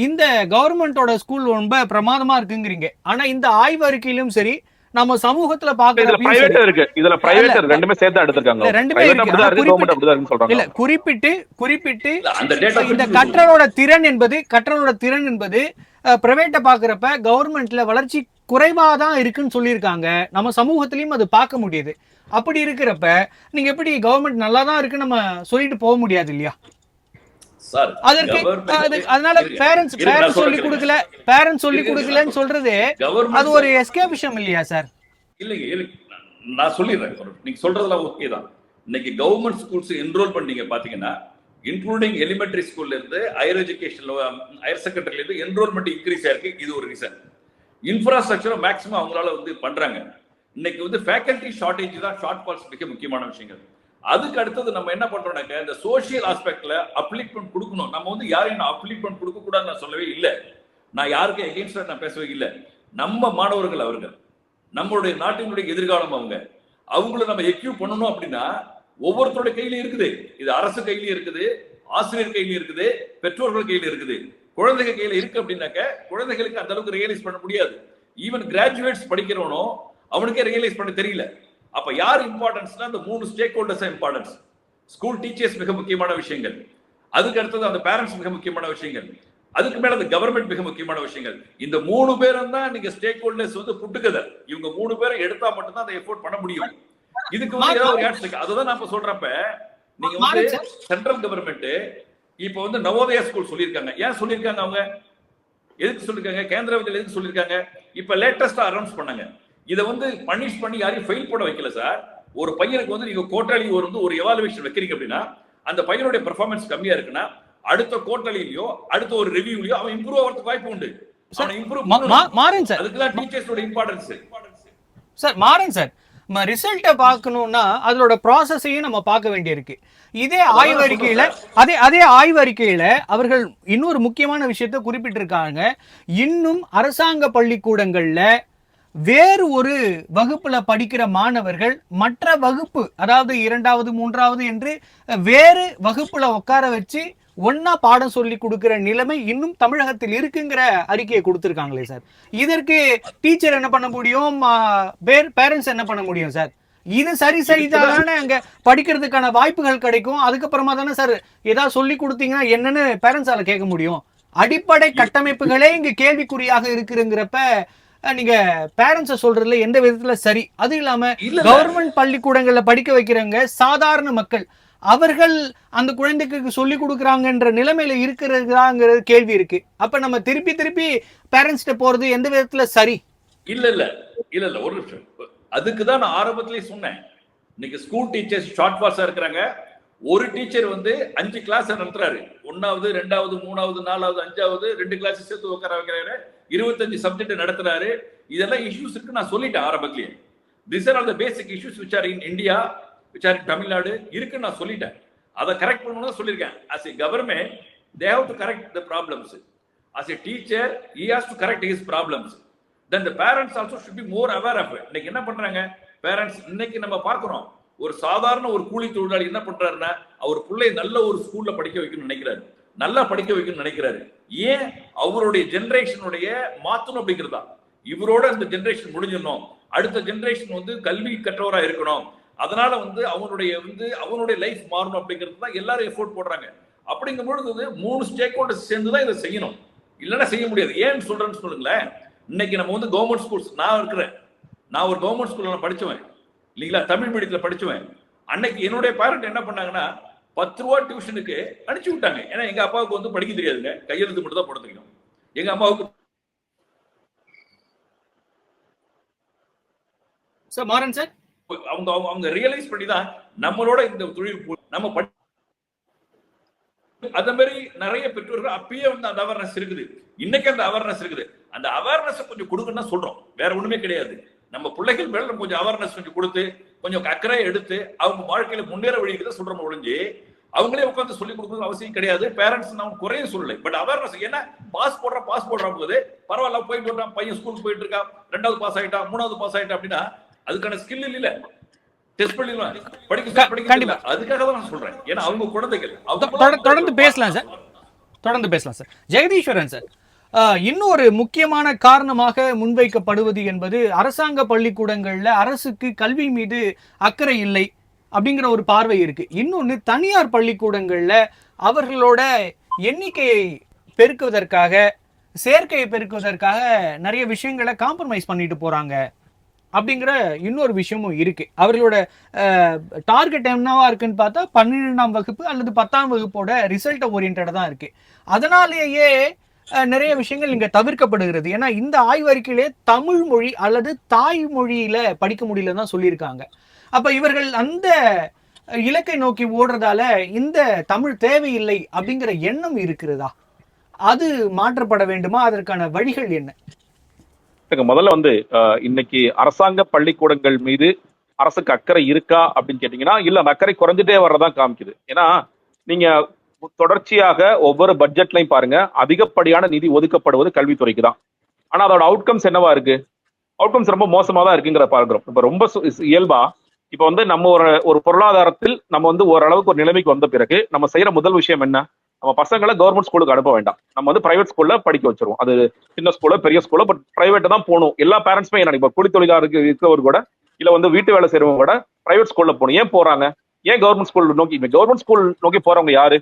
இந்த கவர்மெண்டோட ஸ்கூல் ரொம்ப பிரமாதமா இருக்குங்கிறீங்க. ஆனா இந்த ஆய்வு அறிக்கையிலும் சரி, நம்ம சமூகத்துல பாக்குற ரெண்டுமே சேர்த்து எடுத்துருக்காங்க. குறிப்பிட்டு இந்த கற்றலோட திறன் என்பது பிரைவேட்டை பாக்குறப்ப கவர்மெண்ட்ல வளர்ச்சி குறைவாதான் இருக்குன்னு சொல்லியிருக்காங்க. நம்ம சமூகத்திலயும் அது பார்க்க முடியுது. அப்படி இருக்கிறப்ப நீங்க எப்படி கவர்மெண்ட் நல்லா தான் இருக்கு நம்ம சொல்லிட்டு போக முடியாது இல்லையா? அதனால பேரண்ட்ஸ் சொல்லி கொடுக்கலன்னு சொல்றது அது ஒரு எஸ்கேபிசம் இல்லையா சார்? இல்லைங்க, நான் சொல்லிடுறேன். நீங்க சொல்றதெல்லாம் ஓகே தான். இன்னைக்கு கவர்மெண்ட் ஸ்கூல்ஸ் என்ரோல் பண்ணீங்க பாத்தீங்கன்னா, இன்க்ளூடிங் எலிமெண்டரி ஸ்கூல்ல இருந்து ஹையர் எஜுகேஷன்ல, ஹையர் செகண்டரியில இருந்து என்ரோல்மெண்ட் இன்க்ரீஸ் ஆயிருக்கு. இது ஒரு ரீசன். இன்ஃப்ராஸ்ட்ரக்சர் மேக்ஸிமம் அவங்களால வந்து பண்றாங்க. இன்னைக்கு வந்து ஃபேக்கல்டி ஷார்டேஜ் தான் ஷார்ட் ஃபால்ஸ் மிக முக்கியமான விஷயங்கள். அதுக்கு அடுத்தது நம்ம என்ன பண்றோம்னாக்க, இந்த சோசியல் ஆஸ்பெக்ட்ல அப்ளிக்மெண்ட் கொடுக்கணும். நம்ம வந்து யாரையும் அப்ளிக்மெண்ட் கொடுக்க கூடாதுன்னு நான் சொல்லவே இல்லை. நான் யாருக்கும் எகெயின்ஸ்டா நான் பேசவே இல்லை. நம்ம மாணவர்கள் அவர்கள், நம்மளுடைய நாட்டினுடைய எதிர்காலம் அவங்கள நம்ம எக்யூப் பண்ணணும் அப்படின்னா ஒவ்வொருத்தருடைய கையில இருக்குது. இது அரசு கையில இருக்குது, ஆசிரியர் கையில இருக்குது, பெற்றோர்கள் கையில இருக்குது, குழந்தைகள் கையில இருக்கு. அப்படின்னாக்க குழந்தைகளுக்கு அந்த அளவுக்கு ரியலைஸ் பண்ண முடியாது. ஈவன் கிராஜுவேட்ஸ் படிக்கிறவனோ அவனுக்கே ரியலைஸ் பண்ண தெரியல. அப்ப யார் இம்பார்ட்டன்ஸ்னா அந்த 3 stack holders importance. School teachers மிக முக்கியமான விஷயங்கள், அதுக்கு அடுத்தது அந்த பேரண்ட்ஸ் மிக முக்கியமான விஷயங்கள், அதுக்கு மேல அந்த கவர்மெண்ட் மிக முக்கியமான விஷயங்கள். இந்த 3 பேரும் தான் நீங்க ஸ்டேக் ஹோல்டர்ஸ் வந்து புட்டுக்குதல். இவங்க 3 பேரை எடுத்தா மட்டும்தான் அந்த எஃபோர்ட் பண்ண முடியும். இதுக்கு வந்து ஏதாவது ஒரு ஆட்ஸ் இருக்கு. அதுதான் நான் இப்ப சொல்றப்ப நீங்க வந்து சென்ட்ரல் கவர்மெண்ட் இப்ப வந்து நவோதயா ஸ்கூல் சொல்லியிருக்காங்க. ஏன் சொல்லியிருக்காங்க? அவங்க எதுக்கு சொல்லிருக்காங்க? கேந்திர வித்யாலயா எதுக்கு சொல்லியிருக்காங்க? இப்ப லேட்டஸ்டா அனௌன்ஸ் பண்ணாங்க. இதை வந்து பனிஷ் பண்ணி யாரையும் ஃபெயில் போட வைக்கல சார். ஒரு பையனுக்கு வந்து நீங்க குவார்டர்லி ஒரு எவாலுவேஷன் வைக்கிறீங்க அப்படின்னா, அந்த பையனுடைய பெர்ஃபார்மன்ஸ் கம்மியா இருக்குன்னா அடுத்த குவார்டர்லியோ அடுத்த ஒரு ரிவ்யூலயோ அவன் இம்ப்ரூவ் ஆகிறதுக்கு வாய்ப்பு உண்டு. அவன் இம்ப்ரூவ் மாறன் சார். அதுக்கு தான் டீச்சர்ஸோட இம்பார்ட்டன்ஸ் சார். மாறன் சார், ரிசல்ட்டை பார்க்கணும்னா அதோட ப்ராசஸையும் நம்ம பார்க்க வேண்டியிருக்கு. இதே ஆய்வறிக்கையில அவர்கள் இன்னொரு முக்கியமான விஷயத்தை குறிப்பிட்டிருக்காங்க. இன்னும் அரசாங்க பள்ளிக்கூடங்கள்ல வேறு ஒரு வகுப்புல படிக்கிற மாணவர்கள் மற்ற வகுப்பு, அதாவது 2வது 3வது என்று வேறு வகுப்புல உட்கார வச்சு ஒன்னா பாடம் சொல்லி கொடுக்கிற நிலைமை இன்னும் தமிழகத்தில் இருக்குங்கிற அறிக்கையை கொடுத்திருக்காங்களே சார். இதற்கு டீச்சர் என்ன பண்ண முடியும், பேரண்ட்ஸ் என்ன பண்ண முடியும் சார்? இது சரிதானே அங்க படிக்கிறதுக்கான வாய்ப்புகள் கிடைக்கும். அதுக்கப்புறமா தானே சார் ஏதாவது சொல்லி கொடுத்தீங்கன்னா என்னன்னு பேரண்ட்ஸால கேட்க முடியும். அடிப்படை கட்டமைப்புகளே இங்க கேள்விக்குறியாக இருக்குங்கிறப்ப நீங்க பேரண்ட்ஸ சொல்றதுல எந்த விதத்துல சரி? அது இல்லாம கவர்மெண்ட் பள்ளிக்கூடங்கள்ல படிக்க வைக்கிறவங்க சாதாரண மக்கள், அவர்கள் அந்த குழந்தைக்கு சொல்லி கொடுக்குறாங்கன்ற நிலைமையில இருக்கிறாங்கிற கேள்வி இருக்கு. அப்ப நம்ம திருப்பி பேரண்ட்ஸ்ட போறது எந்த விதத்துல சரி? இல்ல ஒரு நிமிஷம். அதுக்கு தான் நான் ஆரம்பத்திலேயே சொன்னேன். இன்னைக்கு ஸ்கூல் டீச்சர்ஸ் ஷார்ட் பாஸா இருக்கிறாங்க. ஒரு டீச்சர் வந்து 5 கிளாஸ் நடத்துறாரு. 1வது 2வது 3வது 4வது 5வது 2 கிளாஸ் சேர்த்து உட்கார வைக்கிறாரு. 25 சப்ஜெக்ட் நடத்துறாரு. இதெல்லாம் இஷ்யூஸ் இருக்கு நான் சொல்லிட்டேன் ஆரம்பத்திலேயே. These are all the basic issues which are in India, which are in Tamil Nadu இருக்குன்னு நான் சொல்லிட்டேன். அதை கரெக்ட் பண்ணணும்னு சொல்லியிருக்கேன். As a government, they have to correct the problems. As a teacher, he has to correct his problems. Then the parents also should be more aware of it. இன்னைக்கு என்ன பண்றாங்க parents? இன்னைக்கு நம்ம பார்க்கிறோம், ஒரு சாதாரண ஒரு கூலி தொழிலாளி என்ன பண்றாருன்னா, அவர் பிள்ளை நல்ல ஒரு ஸ்கூல்ல படிக்க வைக்கணும்னு நினைக்கிறாரு, நல்லா படிக்க வைக்கணும்னு நினைக்கிறாரு. ஏன்? அவருடைய ஜெனரேஷனுடைய மாத்தணும் அப்படிங்கிறதா. இவரோட இந்த ஜெனரேஷன் முடிஞ்சிடணும், அடுத்த ஜெனரேஷன் வந்து கல்வி கற்றவரா இருக்கணும், அதனால வந்து அவனுடைய லைஃப் மாறணும் அப்படிங்கிறது தான் எல்லாரும் எஃபோர்ட் போடுறாங்க. அப்படிங்கும் பொழுது 3 ஸ்டேக் ஹோல்டர்ஸ் சேர்ந்து தான் இதை செய்யணும், இல்லைன்னா செய்ய முடியாது. ஏன்னு சொல்றேன்னு சொல்லுங்களேன். இன்னைக்கு நம்ம வந்து கவர்மெண்ட் ஸ்கூல்ஸ், நான் ஒரு கவர்மெண்ட் ஸ்கூல்ல நான் படிச்சுவேன் இல்லைங்களா, தமிழ் மீடியத்துல படிச்சுவேன். அன்னைக்கு என்னுடைய பேரண்ட் என்ன பண்ணாங்கன்னா 10 ரூபா டியூஷனுக்கு அனுப்பிச்சு விட்டாங்க. ஏன்னா எங்க அப்பாவுக்கு வந்து படிக்க தெரியாதுங்க, கையெழுத்து மட்டும் தான் போட தெரியும். எங்க அம்மாவுக்கு சார் மாறன் சார் அவங்க ரியலைஸ் பண்ணி தான் நம்மளோட இந்த தொழில் நம்ம அதே மாதிரி நிறைய பெற்றோர்கள் அப்பயே வந்து அந்த அவேர்னஸ் இருக்குது. இன்னைக்கு அந்த அவேர்னஸ் இருக்குது. அந்த அவேர்னஸ் கொஞ்சம் கொடுக்கணும்னு சொல்றோம், வேற ஒண்ணுமே கிடையாது. நம்ம பிள்ளைகள் மேல கொஞ்சம் அவேர்னஸ் கொஞ்சம் கொடுத்து கொஞ்சம் அக்கறை எடுத்து அவங்க வாழ்க்கையில முன்னேற வழிகிறத சொல்றோம் ஒழிஞ்சு அவங்களே உட்காந்து சொல்லி கொடுக்கணும் அவசியம் கிடையாது. பேரண்ட்ஸ் நான் குறைய சொல்லலை, பட் அவேர்னஸ். ஏன்னா பாஸ் போடுற போது பரவாயில்ல போயிட்டு வரான், பையன் ஸ்கூலுக்கு போயிட்டு இருக்கான், 2வது பாஸ் ஆயிட்டான், 3வது பாஸ் ஆயிட்டான் அப்படின்னா அதுக்கான ஸ்கில் இல்ல, டெஸ்ட் பண்ணிடலாம், படிக்க அதுக்காக தான் நான் சொல்றேன். ஏன்னா அவங்க குழந்தைகள். தொடர்ந்து பேசலாம் சார். ஜெகதீஸ்வரன் சார், இன்னொரு முக்கியமான காரணமாக முன்வைக்கப்படுவது என்பது அரசாங்க பள்ளிக்கூடங்கள்ல அரசுக்கு கல்வி மீது அக்கறை இல்லை அப்படிங்கிற ஒரு பார்வை இருக்கு. இன்னொன்னு, தனியார் பள்ளிக்கூடங்கள்ல அவர்களோட எண்ணிக்கையை பெருக்குவதற்காக, சேர்க்கையை பெருக்குவதற்காக நிறைய விஷயங்களை காம்ப்ரமைஸ் பண்ணிட்டு போறாங்க அப்படிங்கிற இன்னொரு விஷயமும் இருக்கு. அவர்களோட டார்கெட் என்னவா இருக்குன்னு பார்த்தா 12ஆம் வகுப்பு அல்லது 10ஆம் வகுப்போட ரிசல்ட் ஓரியன்டா தான் இருக்கு. அதனாலேயே நிறைய விஷயங்கள் இங்க தவிர்க்கப்படுகிறது. ஏன்னா இந்த ஆய்வறிக்கையிலே தமிழ் மொழி அல்லது தாய்மொழியில படிக்க முடியலன்னு தான் சொல்லியிருக்காங்க. அப்ப இவர்கள் அந்த இலக்கை நோக்கி ஓடுறதால இந்த தமிழ் தேவையில்லை அப்படிங்கிற எண்ணம் இருக்கிறதா? அது மாற்றப்பட வேண்டுமா? அதற்கான வழிகள் என்ன? முதல்ல வந்து இன்னைக்கு அரசாங்க பள்ளிக்கூடங்கள் மீது அரசுக்கு அக்கறை இருக்கா அப்படின்னு கேட்டீங்கன்னா இல்ல, அந்த அக்கறை குறைஞ்சிட்டே வர்றதான் காமிக்குது. ஏன்னா நீங்க தொடர்ச்சியாக ஒவ்வொரு பட்ஜெட்லையும் பாருங்க, அதிகப்படியான நிதி ஒதுக்கப்படுவது கல்வித்துறைக்கு தான். ஆனா அதோட அவுட்கம்ஸ் என்னவா இருக்கு? அவுட்கம்ஸ் ரொம்ப மோசமா தான் இருக்குங்கிற பார்க்கிறோம். இப்ப ரொம்ப இயல்பா இப்ப வந்து நம்ம ஒரு பொருளாதாரத்தில் நம்ம வந்து ஓரளவுக்கு ஒரு நிலைமைக்கு வந்த பிறகு நம்ம செய்யற முதல் விஷயம் என்ன? நம்ம பசங்களை கவர்மெண்ட் ஸ்கூலுக்கு அனுப்ப வேண்டாம், நம்ம வந்து பிரைவேட் ஸ்கூல்ல படிக்க வச்சிருவோம். அது சின்ன ஸ்கூலோ பெரிய ஸ்கூலோ, பட் பிரைவேட் தான் போகணும். எல்லா பேரண்ட்ஸுமே என்ன, இப்ப கூலி தொழிலாளருக்கு இருக்கிறவர் கூட இல்ல வந்து வீட்டு வேலை செய்யறவங்க கூட பிரைவேட் ஸ்கூல்ல போகணும். ஏன் போறாங்க? ஏன் கவர்மெண்ட் ஸ்கூல் நோக்கி? கவர்மெண்ட் ஸ்கூல் நோக்கி போறவங்க யாரு?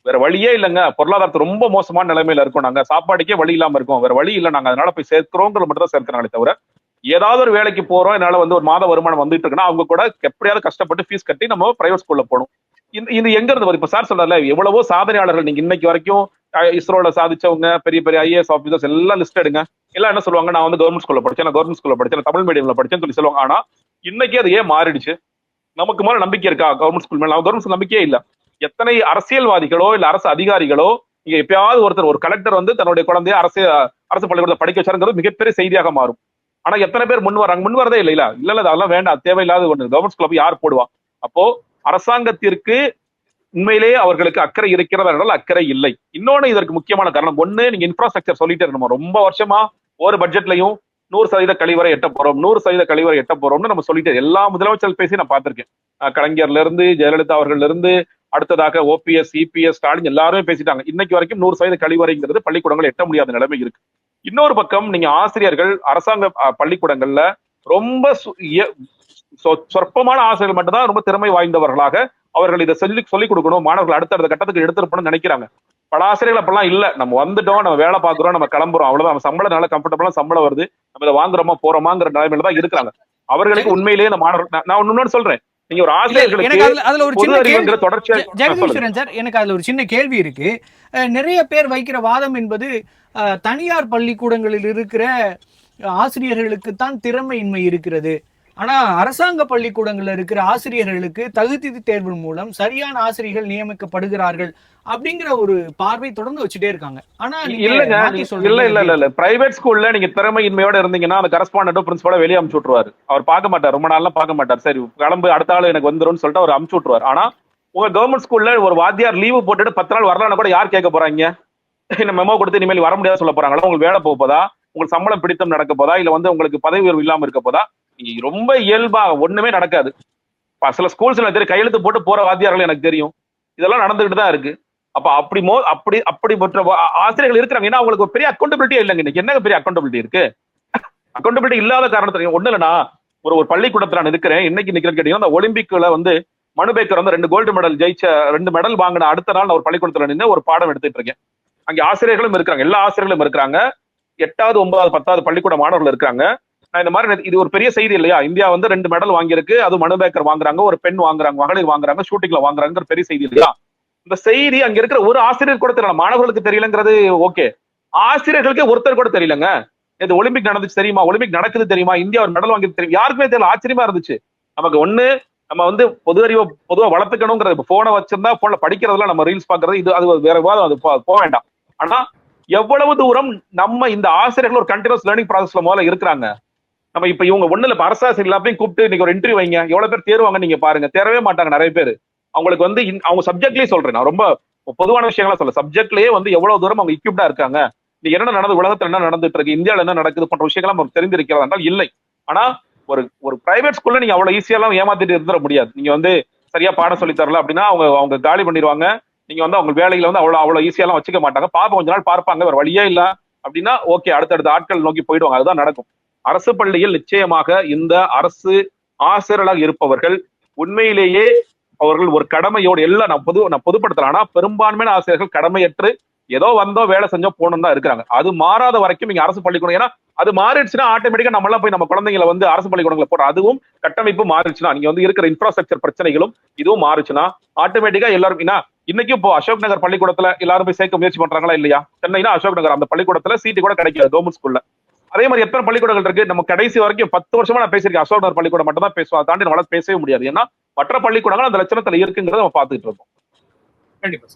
வேற வழியே இல்லைங்க, பொருளாதாரத்தை ரொம்ப மோசமான நிலைமையில இருக்கும், நாங்க சாப்பாடுக்கே வழி இல்லாம இருக்கோம், வேற வழி இல்லை, நாங்க அதனால போய் சேர்க்கிறோங்கிறது மட்டும் தான் சேர்க்கிறாங்களே தவிர ஏதாவது ஒரு வேலைக்கு போறோம், என்னால வந்து ஒரு மாத வருமானம் வந்துட்டு இருக்குன்னா அவங்க கூட எப்படியாவது கஷ்டப்பட்டு ஃபீஸ் கட்டி நம்ம பிரைவேட் ஸ்கூல்ல போகணும். இது எங்க இருந்து வருது? இப்ப சார் சொல்றல எவ்வளவோ சாதனையாளர்கள் நீங்க இன்னைக்கு வரைக்கும் இஸ்ரோல சாதிச்சவங்க, பெரிய பெரிய IAS ஆபீசர்ஸ் எல்லாம் லிஸ்ட் எடுங்க. எல்லாம் என்ன சொல்லுவாங்க? நான் வந்து கவர்மெண்ட் ஸ்கூல்ல படிச்சேன், நான் கவர்மெண்ட் ஸ்கூல்ல படிச்சேன், தமிழ் மீடியம்ல படிச்சேன்னு சொல்லி சொல்லுவாங்க. ஆனா இன்னைக்கு அது ஏன் மாறிடுச்சு? நமக்கு மேல நம்பிக்கை இருக்கா கவர்மெண்ட் ஸ்கூல் மேல? கவர்மெண்ட் ஸ்கூல் நம்பிக்கையே இல்ல. எத்தனை அரசியல்வாதிகளோ இல்ல அரசு அதிகாரிகளோ, நீங்க எப்பயாவது ஒருத்தர், ஒரு கலெக்டர் வந்து தன்னுடைய குழந்தைய அரசு பள்ளிக்கூடத்தை படிக்க வச்சாருங்கிறது மிகப்பெரிய செய்தியாக மாறும். ஆனா எத்தனை பேர் முன் வரதே இல்ல அதெல்லாம் வேண்டாம், தேவையில்லாத ஒண்ணு, கவர்மெண்ட் ஸ்கூல்ல போய் யார் போடுவா? அப்போ அரசாங்கத்திற்கு உண்மையிலேயே அவர்களுக்கு அக்கறை இருக்கிறதா என்றால் அக்கறை இல்லை. இன்னொன்னு இதற்கு முக்கியமான காரணம், ஒண்ணு நீங்க இன்ஃப்ராஸ்ட்ரக்சர் சொல்லிட்டே இருக்கணும். ரொம்ப வருஷமா ஒரு பட்ஜெட்லையும் 100% கழிவறை எட்ட போறோம், 100% கழிவறை எட்ட போறோம்னு நம்ம சொல்லிட்டு எல்லா முதலமைச்சர்கள் பேசி நான் பார்த்திருக்கேன். கலைஞர்ல இருந்து ஜெயலலிதா அவர்கள் இருந்து அடுத்ததாக OPS EPS ஸ்டாலின் எல்லாருமே பேசிட்டாங்க. இன்னைக்கு வரைக்கும் 100% கழிவறைங்கிறது பள்ளிக்கூடங்கள் எட்ட முடியாத நிலைமை இருக்கு. இன்னொரு பக்கம் நீங்க ஆசிரியர்கள் அரசாங்க பள்ளிக்கூடங்கள்ல ரொம்ப சொற்பமான ஆசிரியர்கள் மட்டும்தான் ரொம்ப திறமை வாய்ந்தவர்களாக அவர்கள் இதை சொல்லிக் கொடுக்கணும், மாணவர்கள் அடுத்த கட்டத்துக்கு எடுத்துருப்போம்னு நினைக்கிறாங்க. பல ஆசிரியர்கள் அப்பெல்லாம் இல்ல, நம்ம வந்துட்டோம், நம்ம வேலை பார்க்கிறோம், நம்ம கிளம்புறோம், அவ்வளவுதான், நம்ம சம்பளம் நல்லா கம்ஃபர்டபுளா சம்பளம் வருது, நம்ம இதை வாங்குறோமா போறோமாங்கிற நிலைமையில தான் இருக்கிறாங்க. அவர்களுக்கு உண்மையிலேயே இந்த மாணவர்கள், நான் இன்னொன்னு சொல்றேன், நீங்க ஒரு ஆசிரியர்களுக்கு ஜெகதீஸ்வரன் சார், எனக்கு அதுல ஒரு சின்ன கேள்வி இருக்கு. நிறைய பேர் வைக்கிற வாதம் என்பது தனியார் பள்ளிக்கூடங்களில் இருக்கிற ஆசிரியர்களுக்கு தான் திறமையின்மை இருக்கிறது, ஆனா அரசாங்க பள்ளிக்கூடங்கள்ல இருக்கிற ஆசிரியர்களுக்கு தகுதி தேர்வு மூலம் சரியான ஆசிரியர்கள் நியமிக்கப்படுகிறார்கள் அப்படிங்கிற ஒரு பார்வை தொடர்ந்து வச்சுட்டே இருக்காங்க. ஆனா நீங்க இல்லங்க மாத்தி இல்ல சொல்றீங்க. இல்ல இல்ல இல்ல பிரைவேட் ஸ்கூல்ல நீங்க திறமையின்மையோட இருந்தீங்கன்னா அந்த கரஸ்பாண்டோ பிரின்சிபலோ வெளியே அமுச்சு விட்டுருவாரு. அவர் பார்க்க மாட்டார், ரொம்ப நாள்லாம் பார்க்க மாட்டார். சரி கிளம்பு அடுத்த ஆள் எனக்கு வந்துரும்னு சொல்லிட்டு அவர் அமுச்சு விட்டுருவார். ஆனா உங்க கவர்மெண்ட் ஸ்கூல்ல ஒரு வாத்தியார் லீவு போட்டுட்டு 10 நாள் வரலான்னு கூட யார் கேட்க போறாங்க? இந்த மெமோ கொடுத்து இனிமேல் வர முடியாது சொல்ல போறாங்களா? உங்களுக்கு வேலை போதா, உங்களுக்கு சம்பளம் பிடித்தம் நடக்க போதா, இல்ல வந்து உங்களுக்கு பதவி உயர்வு இல்லாம இருக்க போதா? ரொம்ப இயல்பா ஒண்ணுமே நடக்காது. சில ஸ்கூல்ஸ்ல தெரியும் கையெழுத்து போட்டு போற வாத்தியார்கள் எனக்கு தெரியும். இதெல்லாம் நடந்துகிட்டு தான் இருக்கு. அப்ப அப்படிப்பட்ட ஆசிரியர்கள் இருக்கிறாங்க. ஏன்னா அவங்களுக்கு ஒரு பெரிய அக்கௌண்டபிலிட்டியே இல்லைங்க. இன்னைக்கு என்ன பெரிய அக்கௌண்டபிலிட்டி இருக்கு? அக்கௌண்டபிலிட்டி இல்லாத காரணத்துல ஒண்ணு இல்லைன்னா ஒரு பள்ளிக்கூடத்துல நான் இருக்கிறேன். இன்னைக்கு நிக்கிறேன்னு கேட்டீங்கன்னா அந்த ஒலிம்பிக்ல வந்து மனுபேக்கர் வந்து 2 கோல்டு மெடல் ஜெயிச்ச 2 மெடல் வாங்கின அடுத்த நாள் நான் ஒரு பள்ளிக்கூடத்துல நின்று ஒரு பாடம் எடுத்துட்டு இருக்கேன். அங்க ஆசிரியர்களும் இருக்கிறாங்க, எல்லா ஆசிரியர்களும் இருக்கிறாங்க. 8வது 9வது 10வது பள்ளிக்கூட மாணவர்கள் இருக்காங்க. நான் இந்த மாதிரி இது ஒரு பெரிய செய்தி இல்லையா? இந்தியா வந்து 2 மெடல் வாங்கியிருக்கு, அது மனுபேக்கர் வாங்குறாங்க, ஒரு பெண் வாங்குறாங்க, மகளிர் வாங்குறாங்க, ஷூட்டிங்ல வாங்குறாங்க, பெரிய செய்தி இல்லையா? இந்த செய்தி அங்க இருக்கிற ஒரு ஆசிரியர் கூட தெரியல. மாணவர்களுக்கு தெரியலங்கிறது ஓகே, ஆசிரியர்களுக்கே ஒருத்தர் கூட தெரியலங்க. இது ஒலிம்பிக் நடந்துச்சு தெரியுமா, ஒலிம்பிக் நடக்குது தெரியுமா, இந்தியா ஒரு மெடல் வாங்கி தெரியும், யாருக்குமே தெரியல. ஆச்சரியமா இருந்துச்சு. நமக்கு ஒண்ணு நம்ம வந்து பொது அறிவை பொதுவா வளர்த்துக்கணுங்கிறது. போனை வச்சிருந்தா போன்ல படிக்கிறதுல நம்ம ரீல்ஸ் பாக்குறது, இது அது வேற விவாதம், அது போக வேண்டாம். ஆனா எவ்வளவு தூரம் நம்ம இந்த ஆசிரியர்கள் ஒரு கண்டினியூஸ் லேர்னிங் ப்ராசஸ்ல முதல்ல இருக்கிறாங்க. நம்ம இப்ப இவங்க ஒண்ணு இல்ல, அரசாசிரியர் எல்லாத்தையும் கூப்பிட்டு இன்னைக்கு ஒரு இன்டர்வியூ வைங்க, எவ்வளவு பேர் தேர்வாங்க நீங்க பாருங்க. தேரவே மாட்டாங்க நிறைய பேர். அவங்களுக்கு வந்து அவங்க சப்ஜெக்ட்லயே சொல்றேன், நான் ரொம்ப பொதுவான விஷயங்களா சொல்ல, சப்ஜெக்ட்லயே வந்து எவ்வளவு தூரம் அவங்க இக்யூப்டா இருக்காங்க, நீங்க என்ன நடந்தது, உலகத்துல என்ன நடந்துட்டு இருக்கு, இந்தியாவில் என்ன நடக்குது போன்ற விஷயங்கள் நமக்கு தெரிந்திருக்கிறதா என்றால் இல்லை. ஆனா ஒரு ஒரு பிரைவேட் ஸ்கூல்ல நீங்க அவ்வளவு ஈஸியா எல்லாம் ஏமாத்திட்டு இருந்துட முடியாது. நீங்க வந்து சரியா பாடம் சொல்லி தரல அப்படின்னா அவங்க காலி பண்ணிடுவாங்க. நீங்க வந்து அவங்க வேலைகளை வந்து அவ்வளவு ஈஸியா எல்லாம் வச்சுக்க மாட்டாங்க. பாப்பா கொஞ்ச நாள் பார்ப்பாங்க, வேற வழியே இல்ல அப்படின்னா ஓகே, அடுத்தடுத்த ஆட்கள் நோக்கி போயிடுவாங்க. அதுதான் நடக்கும். அரசு பள்ளியில் நிச்சயமாக இந்த அரசு ஆசிரியர்களாக இருப்பவர்கள் உண்மையிலேயே அவர்கள் ஒரு கடமையோடு எல்லாம் நான் பொதுப்படுத்தலாம். ஆனா பெரும்பான்மையான ஆசிரியர்கள் கடமையற்று ஏதோ வந்தோம் வேலை செஞ்சோம் போனோம் தான் இருக்கிறாங்க. அது மாறாத வரைக்கும் நீங்க அரசு பள்ளிக்கூடம், ஏன்னா அது மாறிடுச்சுன்னா ஆட்டோமேட்டிக்கா நம்ம எல்லாம் போய் நம்ம குழந்தைங்களை வந்து அரசு பள்ளிக்கூடங்களை போடுறோம். அதுவும் கட்டமைப்பு மாறிடுச்சுன்னா, நீங்க வந்து இருக்கிற இன்ஃப்ராஸ்ட்ரக்சர் பிரச்சனைகளும் இதுவும் மாறிச்சுன்னா ஆட்டோமேட்டிக்கா எல்லாரும் இன்னைக்கும் இப்போ அசோக் நகர் பள்ளிக்கூடத்துல எல்லாரும் போய் சேர்க்க முயற்சி பண்றாங்களா இல்லையா? சென்னைனா அசோக் நகர் அந்த பள்ளிக்கூடத்துல சீட்டு கூட கிடைக்காது கவர்மெண்ட் ஸ்கூல்ல. அதே மாதிரி எத்தனை பள்ளிக்கூடங்கள் இருக்கு. நம்ம கடைசி வரைக்கும் 10 வருஷமா நான் பேசியிருக்கேன், அசோக் நகர் பள்ளிக்கூடம் மட்டும் தான் பேசுவோம், அதை தாண்டி நம்மளால பேசவே முடியாது. ஏன்னா மற்ற பள்ளிக்கூடங்கள் அந்த லட்சணத்துல இருக்குங்கிறத நம்ம பார்த்துட்டு இருக்கோம். கண்டிப்பா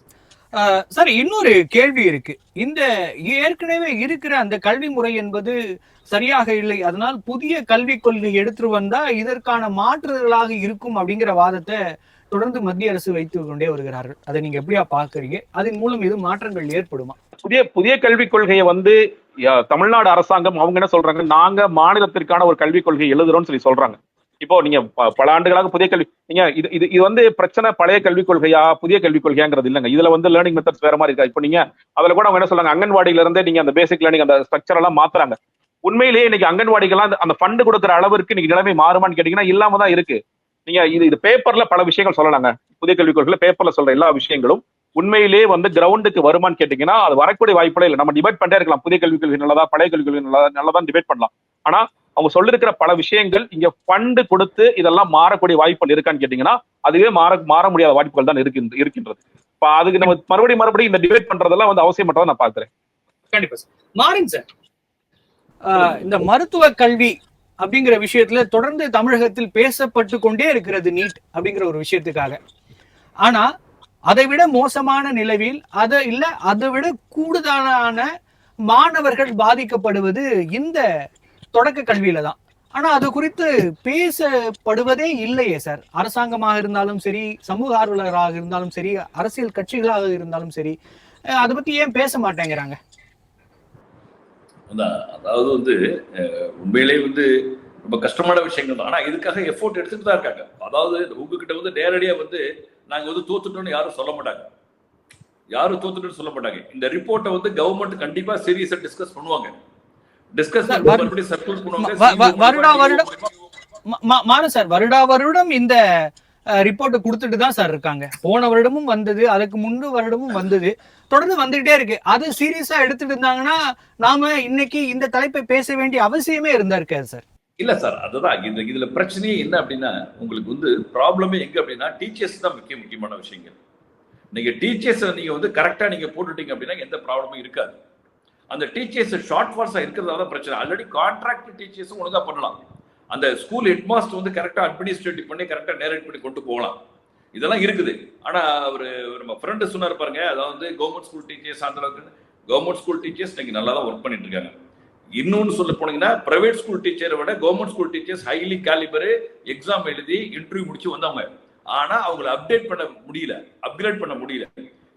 சார். இன்னொரு கேள்வி இருக்கு. இந்த ஏற்கனவே இருக்கிற அந்த கல்வி முறை என்பது சரியாக இல்லை, அதனால் புதிய கல்விக் கொள்கை எடுத்துட்டு வந்தா இதற்கான மாற்றுதலாக இருக்கும் அப்படிங்கிற வாதத்தை தொடர்ந்து மத்திய அரசு வைத்துக் கொண்டே வருகிறார்கள். அதை நீங்க எப்படியா பாக்குறீங்க? அதன் மூலம் எதுவும் மாற்றங்கள் ஏற்படுமா? புதிய கல்விக் கொள்கையை வந்து தமிழ்நாடு அரசாங்கம் அவங்க என்ன சொல்றாங்க, நாங்க மாநிலத்திற்கான ஒரு கல்விக் கொள்கை எழுதுறோம்னு சொல்றாங்க. இப்போ நீங்க பல ஆண்டுகளாக புதிய கல்வி, நீங்க இது வந்து பிரச்சனை பழைய கல்விக் கொள்கையா புதிய கல்விக் கொள்கையாங்கிறது இல்லைங்க. இதுல வந்து லேர்னிங் மெத்தட்ஸ் வேற மாதிரி இருக்கா. இப்போ நீங்க அதுல கூட அவங்க என்ன சொல்றாங்க, அங்கன்வாடியில இருந்தே நீங்க அந்த பேசிக் லேர்னிங் அந்த ஸ்ட்ரக்சர் எல்லாம் மாத்துறாங்க. உண்மையிலேயே இன்னைக்கு அங்கன்வாடிகள்லாம் அந்த ஃபண்ட் கொடுக்குற அளவிற்கு இன்னைக்கு நிலைமை மாறுமான்னு கேட்டீங்கன்னா இல்லாம தான் இருக்கு. நீங்க இது பேப்பர்ல பல விஷயங்கள் சொல்லலாங்க. புதிய கல்விக் கொள்கையில பேப்பர்ல சொல்ற எல்லா விஷயங்களும் உண்மையிலேயே வந்து கிரவுண்டுக்கு வருமானு கேட்டீங்கன்னா அது வரக்கூடிய வாய்ப்பே இல்லை. நம்ம டிபேட் பண்ணிட்டே இருக்கலாம், புதிய கல்விக் கொள்கை நல்லதா பழைய கல்விக் கொள்கை நல்லதான் டிபேட் பண்ணலாம். ஆனா அவங்க சொல்லிருக்கிற பல விஷயங்கள் இங்க ஃபண்ட் கொடுத்து இதெல்லாம் மாறக்கூடிய வாய்ப்புகள் இருக்கான்னு கேட்டீங்கன்னா அதுவே மாற முடியாத வாய்ப்புகள் தான் இருக்கின்றது. அதுக்கு நம்ம மறுபடியும் இந்த டிபேட் பண்றதெல்லாம் வந்து அவசியமற்றதை நான் பாக்குறேன். கண்டிப்பா சார். மாறின் சார், இந்த மருத்துவ கல்வி அப்படிங்கிற விஷயத்துல தொடர்ந்து தமிழகத்தில் பேசப்பட்டு கொண்டே இருக்கிறது நீட் அப்படிங்கிற ஒரு விஷயத்துக்காக. ஆனா அதை விட மோசமான நிலையில் அதை விட கூடுதலான மாணவர்கள் பாதிக்கப்படுவது இந்த தொடக்க கல்வியில தான். ஆனா அது குறித்து பேசப்படுவதே இல்லையே சார். அரசாங்கமாக இருந்தாலும் சரி, சமூக ஆர்வலராக இருந்தாலும் சரி, அரசியல் கட்சிகளாக இருந்தாலும் சரி, அதை பத்தி ஏன் பேச மாட்டேங்கிறாங்க? அதாவது வந்து உண்மையிலேயே வந்து ரொம்ப கஷ்டமான விஷயங்கள் தான். ஆனா இதுக்காக எஃபோர்ட் எடுத்துட்டு தான் இருக்காங்க. அதாவது உங்ககிட்ட வந்து நேரடியா வந்து நாங்க வந்து தோத்துட்டோம்னு யாரும் சொல்ல மாட்டாங்க. இந்த ரிப்போர்ட்டை வந்து கவர்மெண்ட் கண்டிப்பா சீரியஸா டிஸ்கஸ் பண்ணுவாங்க. வருடா வருடம் இந்த ரிப்போர்ட் கொடுத்துட்டு தான் சார் இருக்காங்க. போன வருடமும் வந்தது, அதுக்கு முன்பு வருடமும் வந்தது, தொடர்ந்து வந்துகிட்டே இருக்கு. அது சீரியஸா எடுத்துட்டு இருந்தாங்கன்னா நாம இன்னைக்கு இந்த தலைப்பை பேச வேண்டிய அவசியமே இருக்காது சார். இல்ல சார், அதுதான் இதுல பிரச்சனையே என்ன அப்படின்னா, உங்களுக்கு வந்து ப்ராப்ளமே எங்க அப்படின்னா டீச்சர்ஸ் தான் முக்கியமான விஷயங்கள். நீங்க டீச்சர்ஸ் நீங்க வந்து கரெக்டா நீங்க போட்டுட்டீங்க அப்படின்னா எந்த ப்ராப்ளமும் இருக்காது. அந்த டீச்சர்ஸ் ஷார்ட் ஃபால்ஸா இருக்கிறதால பிரச்சனை. ஆல்ரெடி கான்ட்ராக்ட் டீச்சர்ஸும் ஒழுங்கா பண்ணலாம். அந்த ஸ்கூல் ஹெட்மாஸ்டர் வந்து கரெக்டா அட்மினிஸ்ட்ரேட்டிவ் பண்ணி கரெக்டா நேரேட் பண்ணி கொண்டு போகலாம். இதெல்லாம் இருக்குது. ஆனா அவரு நம்ம ஃப்ரெண்டு சொன்னார் பாருங்க, அதாவது கவர்மெண்ட் ஸ்கூல் டீச்சர்ஸ் அந்த அளவுக்கு கவர்மெண்ட் ஸ்கூல் டீச்சர்ஸ் இன்னைக்கு நல்லா தான் ஒர்க் பண்ணிட்டு இருக்காங்க. இன்னொன்னு சொல்ல போனீங்கன்னா பிரைவேட் ஸ்கூல் டீச்சரை விட government school teachers highly caliper exam எழுதி இன்டர்வியூ முடிச்சு வந்தவங்க. ஆனா அவங்களை அப்டேட் பண்ண முடியல, அப்கிரேட் பண்ண முடியல.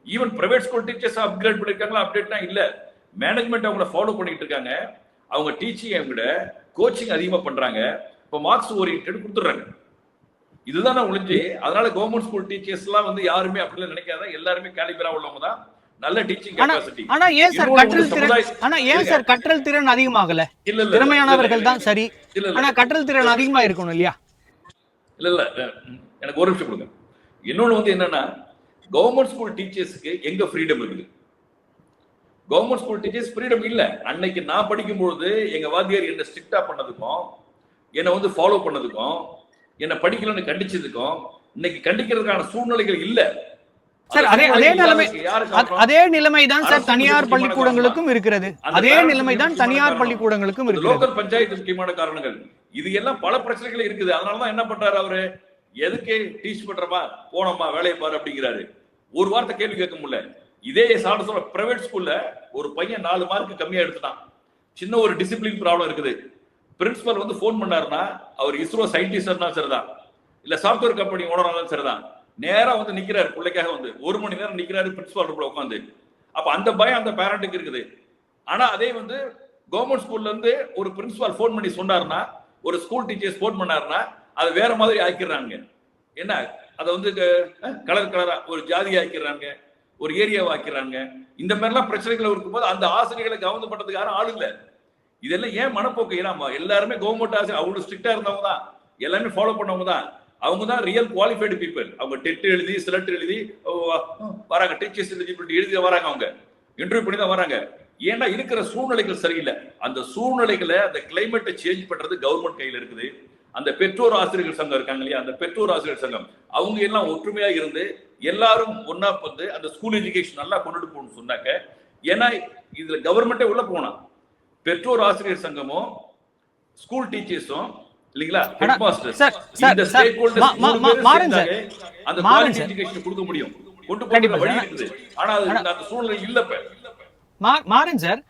Even private school teachers upgrade பண்ணிருக்காங்களா? அப்டேட்னா இல்ல. மேனேஜ்மெண்ட் அவங்கள ஃபாலோ பண்ணிட்டு இருக்காங்க. அவங்க டீச்சிங் விட கோச்சிங் அதிகமா பண்றாங்க. இப்போ மார்க்ஸ் ஓரியன்டட் கொடுத்துறாங்க. இதுதான் ஒழிஞ்சு. அதனால கவர்மெண்ட் ஸ்கூல் டீச்சர்ஸ் எல்லாம் வந்து யாருமே அப்படி நினைக்காத, எல்லாருமே காலிபரா உள்ளவங்க தான், நல்ல டீச்சிங் கெபாசிட்டி. ஆனா ஏன் சார் கற்றல் திறன் அதிகமாகல? திறமையானவர்கள் தான் சரி, ஆனா கற்றல் திறன் அதிகமா இருக்கணும் இல்லையா? இல்ல எனக்கு ஒரு நிமிஷம் கொடுங்க. இன்னொன்னு வந்து என்னன்னா, கவர்மெண்ட் ஸ்கூல் டீச்சர்ஸ்க்கு எங்க ஃப்ரீடம் இருக்குது? கவர்மெண்ட் ஸ்கூல் டீச்சர்ஸ் ஃப்ரீடம் இல்ல. அன்னைக்கு நான் படிக்கும்போது எங்க வாத்தியார் என்ன ஸ்ட்ரிக்டா பண்ணதுக்கும், என்னை வந்து ஃபாலோ பண்ணதுக்கும், என்ன படிக்கலன்னு கண்டிச்சதுக்கும் இன்னைக்கு கண்டிக்கிறதுக்கான சூழ்நிலைகள் இல்ல. சார் அதே நிலைமை தான் சார் தனியார் பள்ளிக்கூடங்களுக்கும் இருக்கிறது. அதே நிலைமை தான் தனியார் பள்ளிக்கூடங்களுக்கும் இருக்கிறது. லோக்கல் பஞ்சாயத்து முக்கியமான காரணங்கள். இது எல்லாம் பல பிரச்சனைகள் இருக்குது. அதனாலதான் என்ன பண்றாரு அவரு, எதுக்கு டீச் பண்றமா, போனோமா, வேலையை பாரு அப்படிங்கிறாரு. ஒரு வார்த்தை கேள்வி கேட்க முடியல. இதே சொல்ல பிரைவேட் ஸ்கூல்ல ஒரு பையன் 4 மார்க் கம்மியா எடுத்துட்டான். சின்ன ஒரு டிசிப்ளின் ப்ராப்ளம் இருக்குது. பிரின்சிபல் வந்து போன் பண்ணாருன்னா, அவர் இஸ்ரோ சயின்டிஸ்டா சரிதான், இல்ல சாப்ட்வேர் கம்பெனி ஓனராலும் சரிதான், நேரா வந்து நிக்கிறாரு பிள்ளைக்காக வந்து 1 மணி நேரம் நிக்கிறாரு பிரின்சிபால் ரூம்ல உட்காந்து. அப்ப அந்த பயம் அந்த பேரண்ட்டுக்கு இருக்குது. ஆனா அதே வந்து கவர்மெண்ட் ஸ்கூல்ல இருந்து ஒரு பிரின்சிபால் போன் பண்ணி சொன்னாருன்னா, ஒரு ஸ்கூல் டீச்சர்ஸ் போன் பண்ணாருன்னா, அது வேற மாதிரி ஆக்கிடுறாங்க. என்ன, அதை வந்து கலர் கலரா ஒரு ஜாதி ஆக்கிடுறாங்க, ஒரு ஏரியாவை ஆக்கிறாங்க. இந்த மாதிரிலாம் பிரச்சனைகள் இருக்கும்போது அந்த ஆசிரியர்களை கவனம் பண்றதுக்கு யாரும் ஆள் இல்லை. இதெல்லாம் ஏன் மனப்போக்கு? ஏன்னா எல்லாருமே கவர்மெண்ட் ஆசிரியர் அவ்வளவு ஸ்ட்ரிக்டா இருந்தவங்க தான், எல்லாமே ஃபாலோ பண்ணவங்க தான். அவங்க தான் ரியல் குவாலிஃபைடு பீப்புள். அவங்க டெட் எழுதி சிலட் எழுதி வராங்க, டீச்சர்ஸ் எலிஜிபிலிட்டி எழுதி வராங்க, அவங்க இன்டர்வியூ பண்ணி தான் வராங்க. ஏன்னா இருக்கிற சூழ்நிலைகள் சரியில்லை. அந்த சூழ்நிலைகளை, அந்த கிளைமேட்டை சேஞ்ச் பண்றது கவர்மெண்ட் கையில இருக்குது. அந்த பெற்றோர் ஆசிரியர்கள் சங்கம் இருக்காங்க இல்லையா, அந்த பெற்றோர் ஆசிரியர் சங்கம் அவங்க எல்லாம் ஒற்றுமையா இருந்து எல்லாரும் ஒன்னா வந்து அந்த ஸ்கூல் எஜுகேஷன் நல்லா கொண்டுட்டு போகணும்னு சொன்னாங்க. ஏன்னா இதுல கவர்மெண்டே உள்ள போனா பெற்றோர் ஆசிரியர் சங்கமும் ஸ்கூல் டீச்சர்ஸும் இல்லீங்களா, ஹெட் மாஸ்டர், இந்த ஸ்டேக் ஹோல்டர்ஸ் அந்த குவாலிட்டி எஜுகேஷன் கொடுக்க முடியும், கொண்டு போக வழி இருக்குது. ஆனா அந்த சூழ்நிலை இல்ல. மாறன் சார்,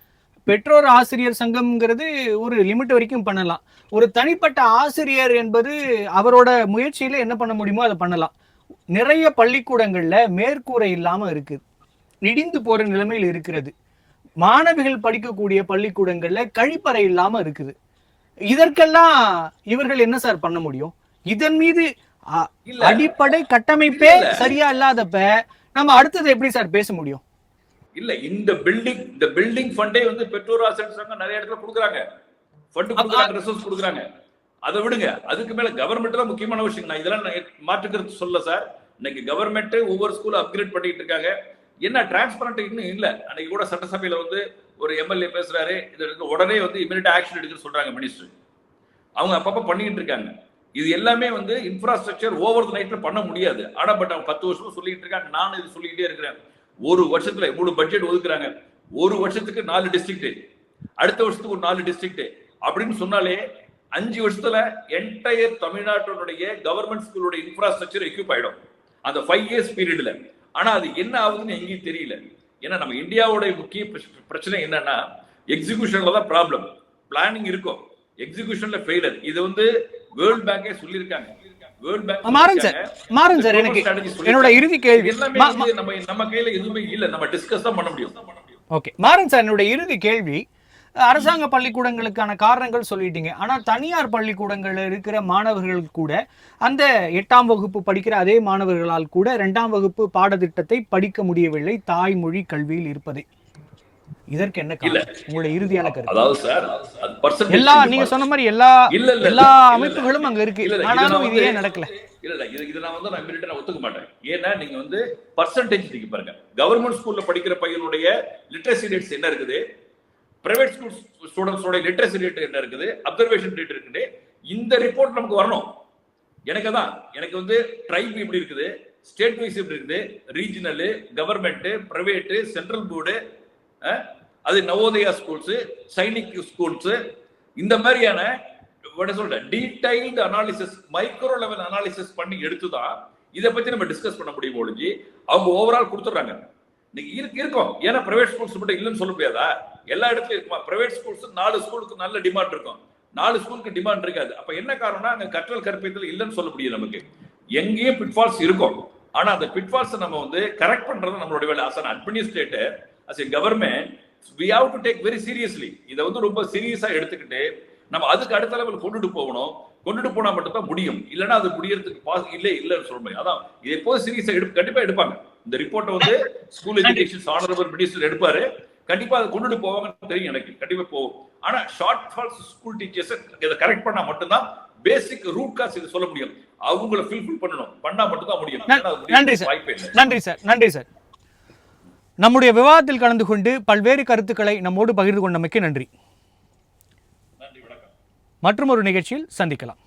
பெற்றோர் ஆசிரியர் சங்கம்ங்கிறது ஒரு லிமிட் வரைக்கும் பண்ணலாம். ஒரு தனிப்பட்ட ஆசிரியர் என்பது அவரோட முயற்சியில என்ன பண்ண முடியுமோ அதை பண்ணலாம். நிறைய பள்ளிக்கூடங்கள்ல மேற்கூரை இல்லாம இருக்கு, இடிந்து போற நிலைமையில் இருக்கிறது. மாணவிகள் படிக்கக்கூடிய பள்ளிக்கூடங்கள்ல கழிப்பறை இல்லாம இருக்குது. இதற்கெல்லாம் இவர்கள் என்ன சார் பண்ண முடியும்? இதன் மீது அடிப்படை கட்டமைப்பே சரியா இல்லாதப்ப நம்ம அடுத்தது எப்படி சார் பேச முடியும்? இல்ல, இந்த பில்டிங் ஃபண்டே வந்து பெற்றோர் ஆசிரியர் சங்கம் நிறைய இடத்துல கொடுக்குறாங்க, ஃபண்ட் கொடுக்குறாங்க, ரிசோர்ஸ் கொடுக்குறாங்க. அதை விடுங்க. அதுக்கு மேல கவர்மெண்ட் தான் முக்கியமான விஷயம். நான் இதெல்லாம் மாற்றுக்கிறது சொல்ல சார். இன்னைக்கு கவர்மெண்ட் ஒவ்வொரு ஸ்கூலும் அப்கிரேட் பண்ணிட்டு இருக்காங்க. என்ன டிரான்ஸ்பரண்ட் இன்னும் இல்ல. அன்னைக்கு கூட சட்டசபையில வந்து ஒரு எம்எல்ஏ பேசுறாரு, இது உடனே வந்து இமிடியேட் ஆக்ஷன் எடுக்குன்னு சொல்றாங்க மினிஸ்டர். அவங்க அப்பப்ப பண்ணிட்டு இருக்காங்க. இது எல்லாமே வந்து இன்ஃப்ராஸ்ட்ரக்சர் ஓவர் தி நைட்ல பண்ண முடியாது. ஆனா பட் அவங்க 10 வருஷமா சொல்லிட்டு இருக்காங்க. நானும் இது சொல்லிக்கிட்டே இருக்கிறேன். ஒரு வருஷத்துல இவ்வளவு பட்ஜெட் ஒதுக்குறாங்க, ஒரு வருஷத்துக்கு 4 டிஸ்ட்ரிக்ட், அடுத்த வருஷத்துக்கு ஒரு 4 டிஸ்ட்ரிக்ட் அப்படின்னு சொன்னாலே 5 வருஷத்துல என்டையர் தமிழ்நாட்டினுடைய கவர்மெண்ட் ஸ்கூலோட இன்ஃப்ராஸ்ட்ரக்சர் எக்யூப் ஆயிடும் அந்த 5 இயர்ஸ் பீரியட்ல. ஆனா அது என்ன ஆகுதுன்னு எங்கேயும் தெரியல. ஏன்னா நம்ம இந்தியாவோட முக்கிய பிரச்சனை என்னன்னா, எக்ஸிகியூஷன்ல தான் ப்ராப்ளம். பிளானிங் இருக்கும், எக்ஸிகியூஷன்ல ஃபெயிலர். இது வந்து வேர்ல்ட் பேங்கே சொல்லியிருக்காங்க. மாறன் சார், எனக்கு என்னோட இறுதி கேள்வி, நம்ம கையில எதுவுமே இல்ல, நம்ம டிஸ்கஸ் தான் பண்ண முடியும். ஓகே மாறன் சார், என்னோட இறுதி கேள்வி, அரசாங்க பள்ளிக்கூடங்களுக்கான காரணங்கள் சொல்லிட்டீங்க. ஆனா தனியார் பள்ளிக்கூடங்கள்ல இருக்கிற மாணவர்கள் கூட அந்த 8ஆம் வகுப்பு படிக்கிற அதே மாணவர்களால் கூட 2ஆம் வகுப்பு பாடத்திட்டத்தை படிக்க முடியவில்லை, தாய்மொழி கல்வியில் இருப்பதை. இதற்கு என்ன காரணம்? உங்களோட இறுதியான கருத்து. அதாவது சார், எல்லா நீங்க சொன்ன மாதிரி எல்லா அமைப்புகளும் அங்க இருக்கு, ஆனாலும் இது ஏன் நடக்கல? இல்ல இது நான் வந்து நான் ஒத்துக்க மாட்டேன். ஏன்னா நீங்க வந்து பர்சன்டேஜ் நீங்க பாருங்க. கவர்மெண்ட் ஸ்கூல்ல படிக்கிற பையனுடைய லிட்ரஸி ரேட்ஸ் என்ன இருக்குது, பிரைவேட் ஸ்கூல் ஸ்டூடெண்ட்ஸோட லிட்ரஸி ரேட் என்ன இருக்குது, அப்சர்வேஷன் ரேட் இருக்குது. இந்த ரிப்போர்ட் நமக்கு வரணும். எனக்கு வந்து ட்ரைப் இப்படி இருக்குது, ஸ்டேட் வைஸ் இப்படி இருக்குது, regional, government, private, central board, அது நவோதயா ஸ்கூல்ஸ், சைனிக் ஸ்கூல்ஸ், இந்த மாதிரியான சொல்றேன், detailed analysis, micro level analysis பண்ணி எடுத்துதான் இதை பத்தி நம்ம டிஸ்கஸ் பண்ண முடியும் ஒழிஞ்சு அவங்க ஓவரால் கொடுத்துட்றாங்க. இருக்கும், ஏன்னா பிரைவேட் ஸ்கூல்ஸ் மட்டும் இல்லைன்னு சொல்ல முடியாதா? எல்லா இடத்துலயும் இருக்குமா? பிரைவேட் ஸ்கூல்ஸ் 4 ஸ்கூலுக்கு நல்ல டிமாண்ட் இருக்கும், 4 ஸ்கூலுக்கு டிமாண்ட் இருக்காது. அப்ப என்ன காரணம்னா அங்க கற்றல் கற்பித்தல் இல்லைன்னு சொல்ல முடியும். நமக்கு எங்கேயும் பிட்ஃபால்ஸ் இருக்கும், ஆனா அந்த பிட்ஃபால்ஸ் நம்ம வந்து கரெக்ட் பண்றது நம்மளுடைய வேலை. as an administrator, as a government, we have to take very seriously. இதை வந்து ரொம்ப சீரியஸா எடுத்துக்கிட்டு நம்ம அதுக்கு அடுத்த லெவல் கொண்டுட்டு போகணும். கொண்டுட்டு போனா மட்டும் தான் முடியும், இல்லைன்னா அது முடியறதுக்கு இல்லைன்னு சொல்ல முடியும். அதான் இதை எப்போது சீரியஸா கண்டிப்பா எடுப்பாங்க. இந்த ரிப்போர்ட்டை வந்து ஸ்கூல் எஜுகேஷன் ஆனரபிள் மினிஸ்டர் எடுப்பாரு, கண்டிப்பா அதை கொண்டுட்டு போவாங்கன்னு தெரியும் எனக்கு, கண்டிப்பா போகும். ஆனா ஷார்ட் ஃபால்ஸ் ஸ்கூல் டீச்சர்ஸ் இதை கரெக்ட் பண்ணா மட்டும்தான் பேசிக் ரூட் காஸ் இது சொல்ல முடியும். அவங்கள ஃபில்ஃபில் பண்ணா மட்டும் தான் முடியும். நன்றி சார், நன்றி சார், நன்றி சார். நம்முடைய விவாதத்தில் கலந்து கொண்டு பல்வேறு கருத்துக்களை நம்மோடு பகிர்ந்து கொண்டமைக்கு நன்றி. மற்றும் ஒரு நிகழ்ச்சியில் சந்திக்கலாம்.